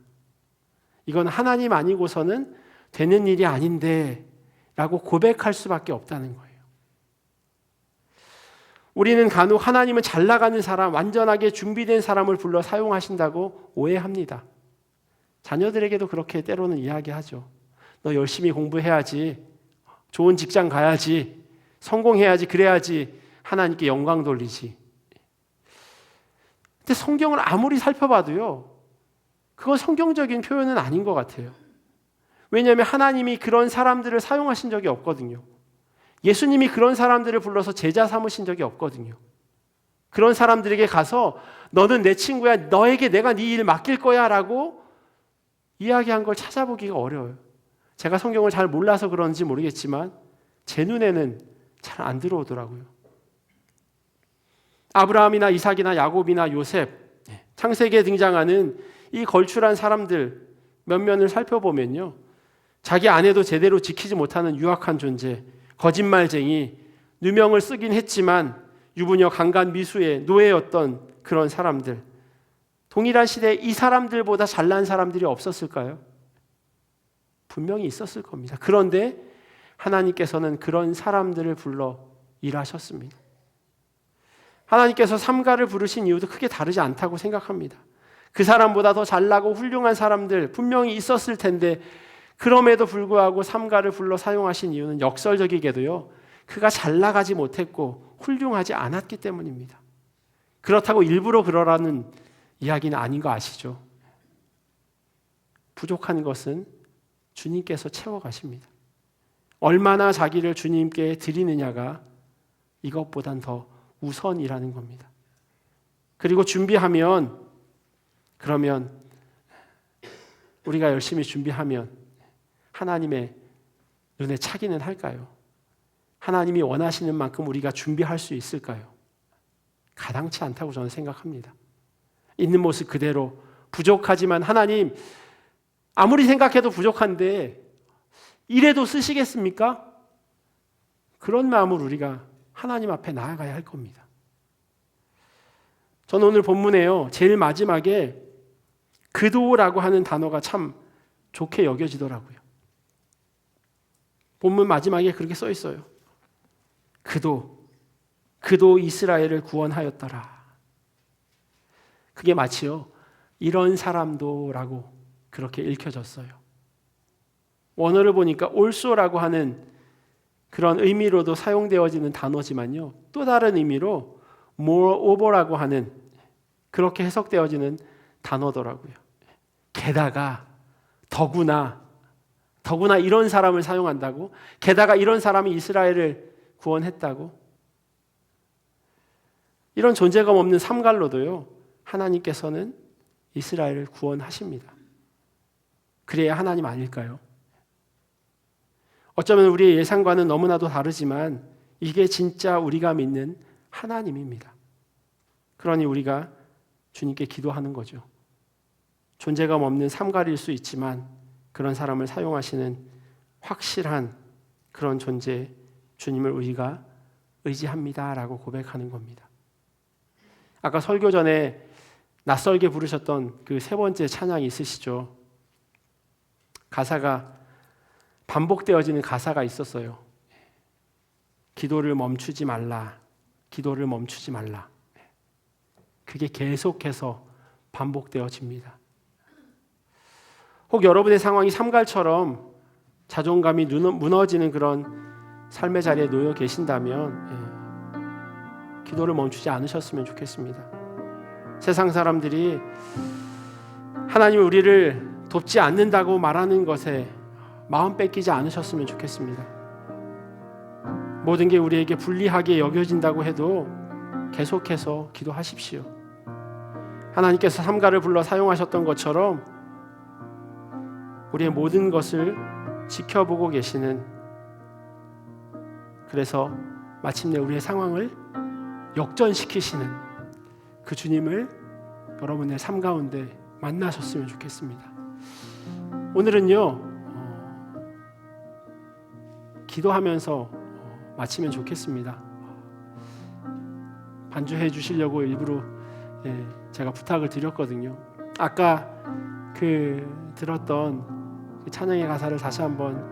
Speaker 3: 이건 하나님 아니고서는 되는 일이 아닌데 라고 고백할 수밖에 없다는 거예요. 우리는 간혹 하나님은 잘 나가는 사람, 완전하게 준비된 사람을 불러 사용하신다고 오해합니다. 자녀들에게도 그렇게 때로는 이야기하죠. 너 열심히 공부해야지, 좋은 직장 가야지, 성공해야지, 그래야지 하나님께 영광 돌리지. 근데 성경을 아무리 살펴봐도요, 그건 성경적인 표현은 아닌 것 같아요. 왜냐하면 하나님이 그런 사람들을 사용하신 적이 없거든요. 예수님이 그런 사람들을 불러서 제자 삼으신 적이 없거든요. 그런 사람들에게 가서 너는 내 친구야, 너에게 내가 네 일 맡길 거야 라고 이야기한 걸 찾아보기가 어려워요. 제가 성경을 잘 몰라서 그런지 모르겠지만 제 눈에는 잘 안 들어오더라고요. 아브라함이나 이삭이나 야곱이나 요셉, 창세기에 등장하는 이 걸출한 사람들 몇 면을 살펴보면요, 자기 아내도 제대로 지키지 못하는 유약한 존재, 거짓말쟁이, 누명을 쓰긴 했지만 유부녀 강간 미수의 노예였던 그런 사람들, 동일한 시대에 이 사람들보다 잘난 사람들이 없었을까요? 분명히 있었을 겁니다. 그런데 하나님께서는 그런 사람들을 불러 일하셨습니다. 하나님께서 삼가를 부르신 이유도 크게 다르지 않다고 생각합니다. 그 사람보다 더 잘나고 훌륭한 사람들 분명히 있었을 텐데 그럼에도 불구하고 삼가를 불러 사용하신 이유는 역설적이게도요, 그가 잘 나가지 못했고 훌륭하지 않았기 때문입니다. 그렇다고 일부러 그러라는 이야기는 아닌 거 아시죠? 부족한 것은 주님께서 채워가십니다. 얼마나 자기를 주님께 드리느냐가 이것보단 더 우선이라는 겁니다. 그리고 준비하면, 그러면 우리가 열심히 준비하면 하나님의 눈에 차기는 할까요? 하나님이 원하시는 만큼 우리가 준비할 수 있을까요? 가당치 않다고 저는 생각합니다. 있는 모습 그대로 부족하지만 하나님, 아무리 생각해도 부족한데 이래도 쓰시겠습니까? 그런 마음으로 우리가 하나님 앞에 나아가야 할 겁니다. 저는 오늘 본문에요, 제일 마지막에 그도라고 하는 단어가 참 좋게 여겨지더라고요. 본문 마지막에 그렇게 써 있어요. 그도 이스라엘을 구원하였더라. 그게 마치요, 이런 사람도라고 그렇게 읽혀졌어요. 원어를 보니까 올소라고 하는 그런 의미로도 사용되어지는 단어지만요, 또 다른 의미로 moreover라고 하는 그렇게 해석되어지는 단어더라고요. 게다가 더구나 이런 사람을 사용한다고, 게다가 이런 사람이 이스라엘을 구원했다고? 이런 존재감 없는 삼갈로도요, 하나님께서는 이스라엘을 구원하십니다. 그래야 하나님 아닐까요? 어쩌면 우리의 예상과는 너무나도 다르지만 이게 진짜 우리가 믿는 하나님입니다. 그러니 우리가 주님께 기도하는 거죠. 존재감 없는 삼갈일 수 있지만 그런 사람을 사용하시는 확실한 그런 존재, 주님을 우리가 의지합니다라고 고백하는 겁니다. 아까 설교 전에 낯설게 부르셨던 그 세 번째 찬양이 있으시죠? 가사가 반복되어지는 가사가 있었어요. 기도를 멈추지 말라. 기도를 멈추지 말라. 그게 계속해서 반복되어집니다. 혹 여러분의 상황이 삼갈처럼 자존감이 무너지는 그런 삶의 자리에 놓여 계신다면 기도를 멈추지 않으셨으면 좋겠습니다. 세상 사람들이 하나님이 우리를 돕지 않는다고 말하는 것에 마음 뺏기지 않으셨으면 좋겠습니다. 모든 게 우리에게 불리하게 여겨진다고 해도 계속해서 기도하십시오. 하나님께서 삼가를 불러 사용하셨던 것처럼 우리의 모든 것을 지켜보고 계시는, 그래서 마침내 우리의 상황을 역전시키시는 그 주님을 여러분의 삶 가운데 만나셨으면 좋겠습니다. 오늘은요, 기도하면서 마치면 좋겠습니다. 반주해 주시려고 일부러 제가 부탁을 드렸거든요. 아까 들었던 그 찬양의 가사를 다시 한번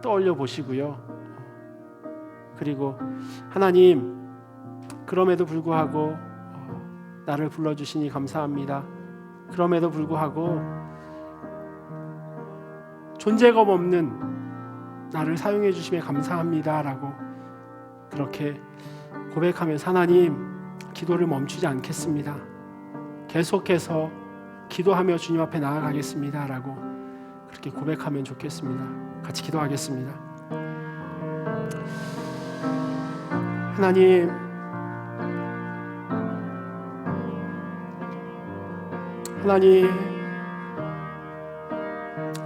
Speaker 3: 떠올려 보시고요. 그리고 하나님, 그럼에도 불구하고 나를 불러주시니 감사합니다. 그럼에도 불구하고 존재감 없는 나를 사용해 주심에 감사합니다 라고 그렇게 고백하면서 하나님, 기도를 멈추지 않겠습니다. 계속해서 기도하며 주님 앞에 나아가겠습니다 라고 그렇게 고백하면 좋겠습니다. 같이 기도하겠습니다. 하나님,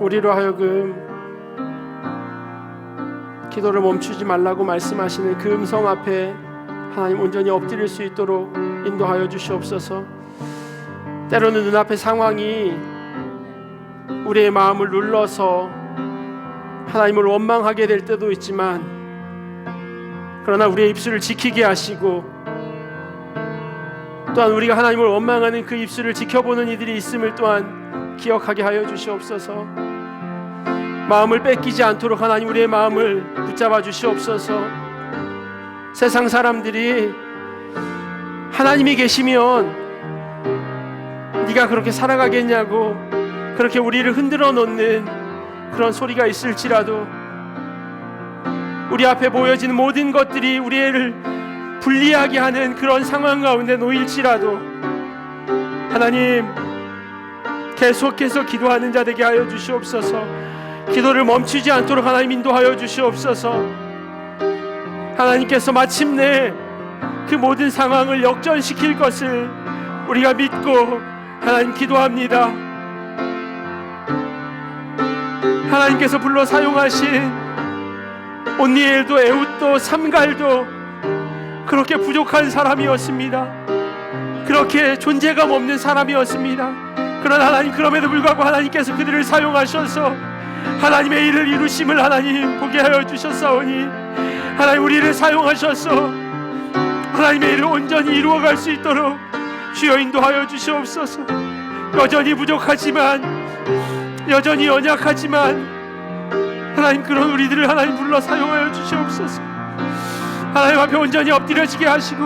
Speaker 3: 우리로 하여금 기도를 멈추지 말라고 말씀하시는 그 음성 앞에 하나님 온전히 엎드릴 수 있도록 인도하여 주시옵소서. 때로는 눈앞의 상황이 우리의 마음을 눌러서 하나님을 원망하게 될 때도 있지만, 그러나 우리의 입술을 지키게 하시고 또한 우리가 하나님을 원망하는 그 입술을 지켜보는 이들이 있음을 또한 기억하게 하여 주시옵소서. 마음을 뺏기지 않도록 하나님 우리의 마음을 붙잡아 주시옵소서. 세상 사람들이 하나님이 계시면 네가 그렇게 살아가겠냐고 그렇게 우리를 흔들어 놓는 그런 소리가 있을지라도, 우리 앞에 보여지는 모든 것들이 우리를 불리하게 하는 그런 상황 가운데 놓일지라도 하나님, 계속해서 기도하는 자 되게 하여 주시옵소서. 기도를 멈추지 않도록 하나님 인도하여 주시옵소서. 하나님께서 마침내 그 모든 상황을 역전시킬 것을 우리가 믿고 하나님 기도합니다. 하나님께서 불러 사용하신 온니엘도 에훗도 삼갈도 그렇게 부족한 사람이었습니다. 그렇게 존재감 없는 사람이었습니다. 그러나 하나님, 그럼에도 불구하고 하나님께서 그들을 사용하셔서 하나님의 일을 이루심을 하나님 보게 하여 주셨사오니, 하나님 우리를 사용하셔서 하나님의 일을 온전히 이루어갈 수 있도록 주여 인도하여 주시옵소서. 여전히 부족하지만, 여전히 연약하지만 하나님, 그런 우리들을 하나님 불러 사용하여 주시옵소서. 하나님 앞에 온전히 엎드려지게 하시고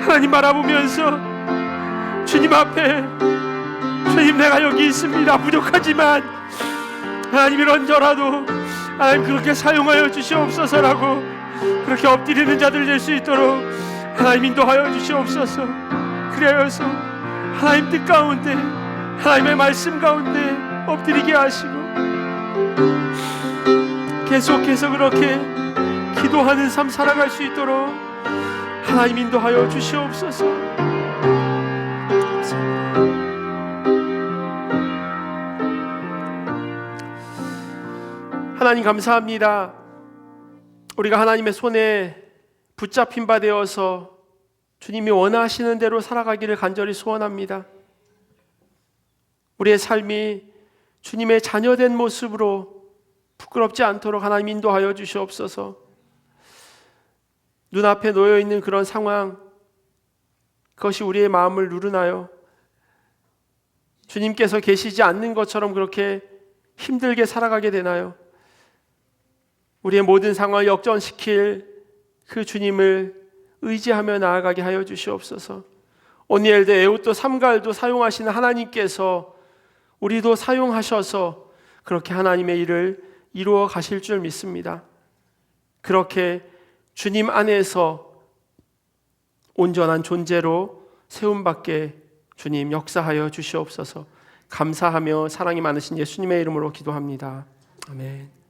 Speaker 3: 하나님 바라보면서 주님 앞에, 주님 내가 여기 있습니다. 부족하지만 하나님 이런저라도 하나님 그렇게 사용하여 주시옵소서라고 그렇게 엎드리는 자들 될 수 있도록 하나님 인도하여 주시옵소서. 그래서 하나님 뜻 가운데, 하나님의 말씀 가운데 엎드리게 하시고 계속해서 그렇게 기도하는 삶 살아갈 수 있도록 하나님 인도하여 주시옵소서. 하나님 감사합니다. 우리가 하나님의 손에 붙잡힌 바 되어서 주님이 원하시는 대로 살아가기를 간절히 소원합니다. 우리의 삶이 주님의 자녀된 모습으로 부끄럽지 않도록 하나님 인도하여 주시옵소서. 눈앞에 놓여 있는 그런 상황, 그것이 우리의 마음을 누르나요? 주님께서 계시지 않는 것처럼 그렇게 힘들게 살아가게 되나요? 우리의 모든 상황을 역전시킬 그 주님을 의지하며 나아가게 하여 주시옵소서. 오니엘드 에웃도 삼갈도 사용하시는 하나님께서 우리도 사용하셔서 그렇게 하나님의 일을 이루어 가실 줄 믿습니다. 그렇게 주님 안에서 온전한 존재로 세움받게 주님 역사하여 주시옵소서. 감사하며 사랑이 많으신 예수님의 이름으로 기도합니다. 아멘.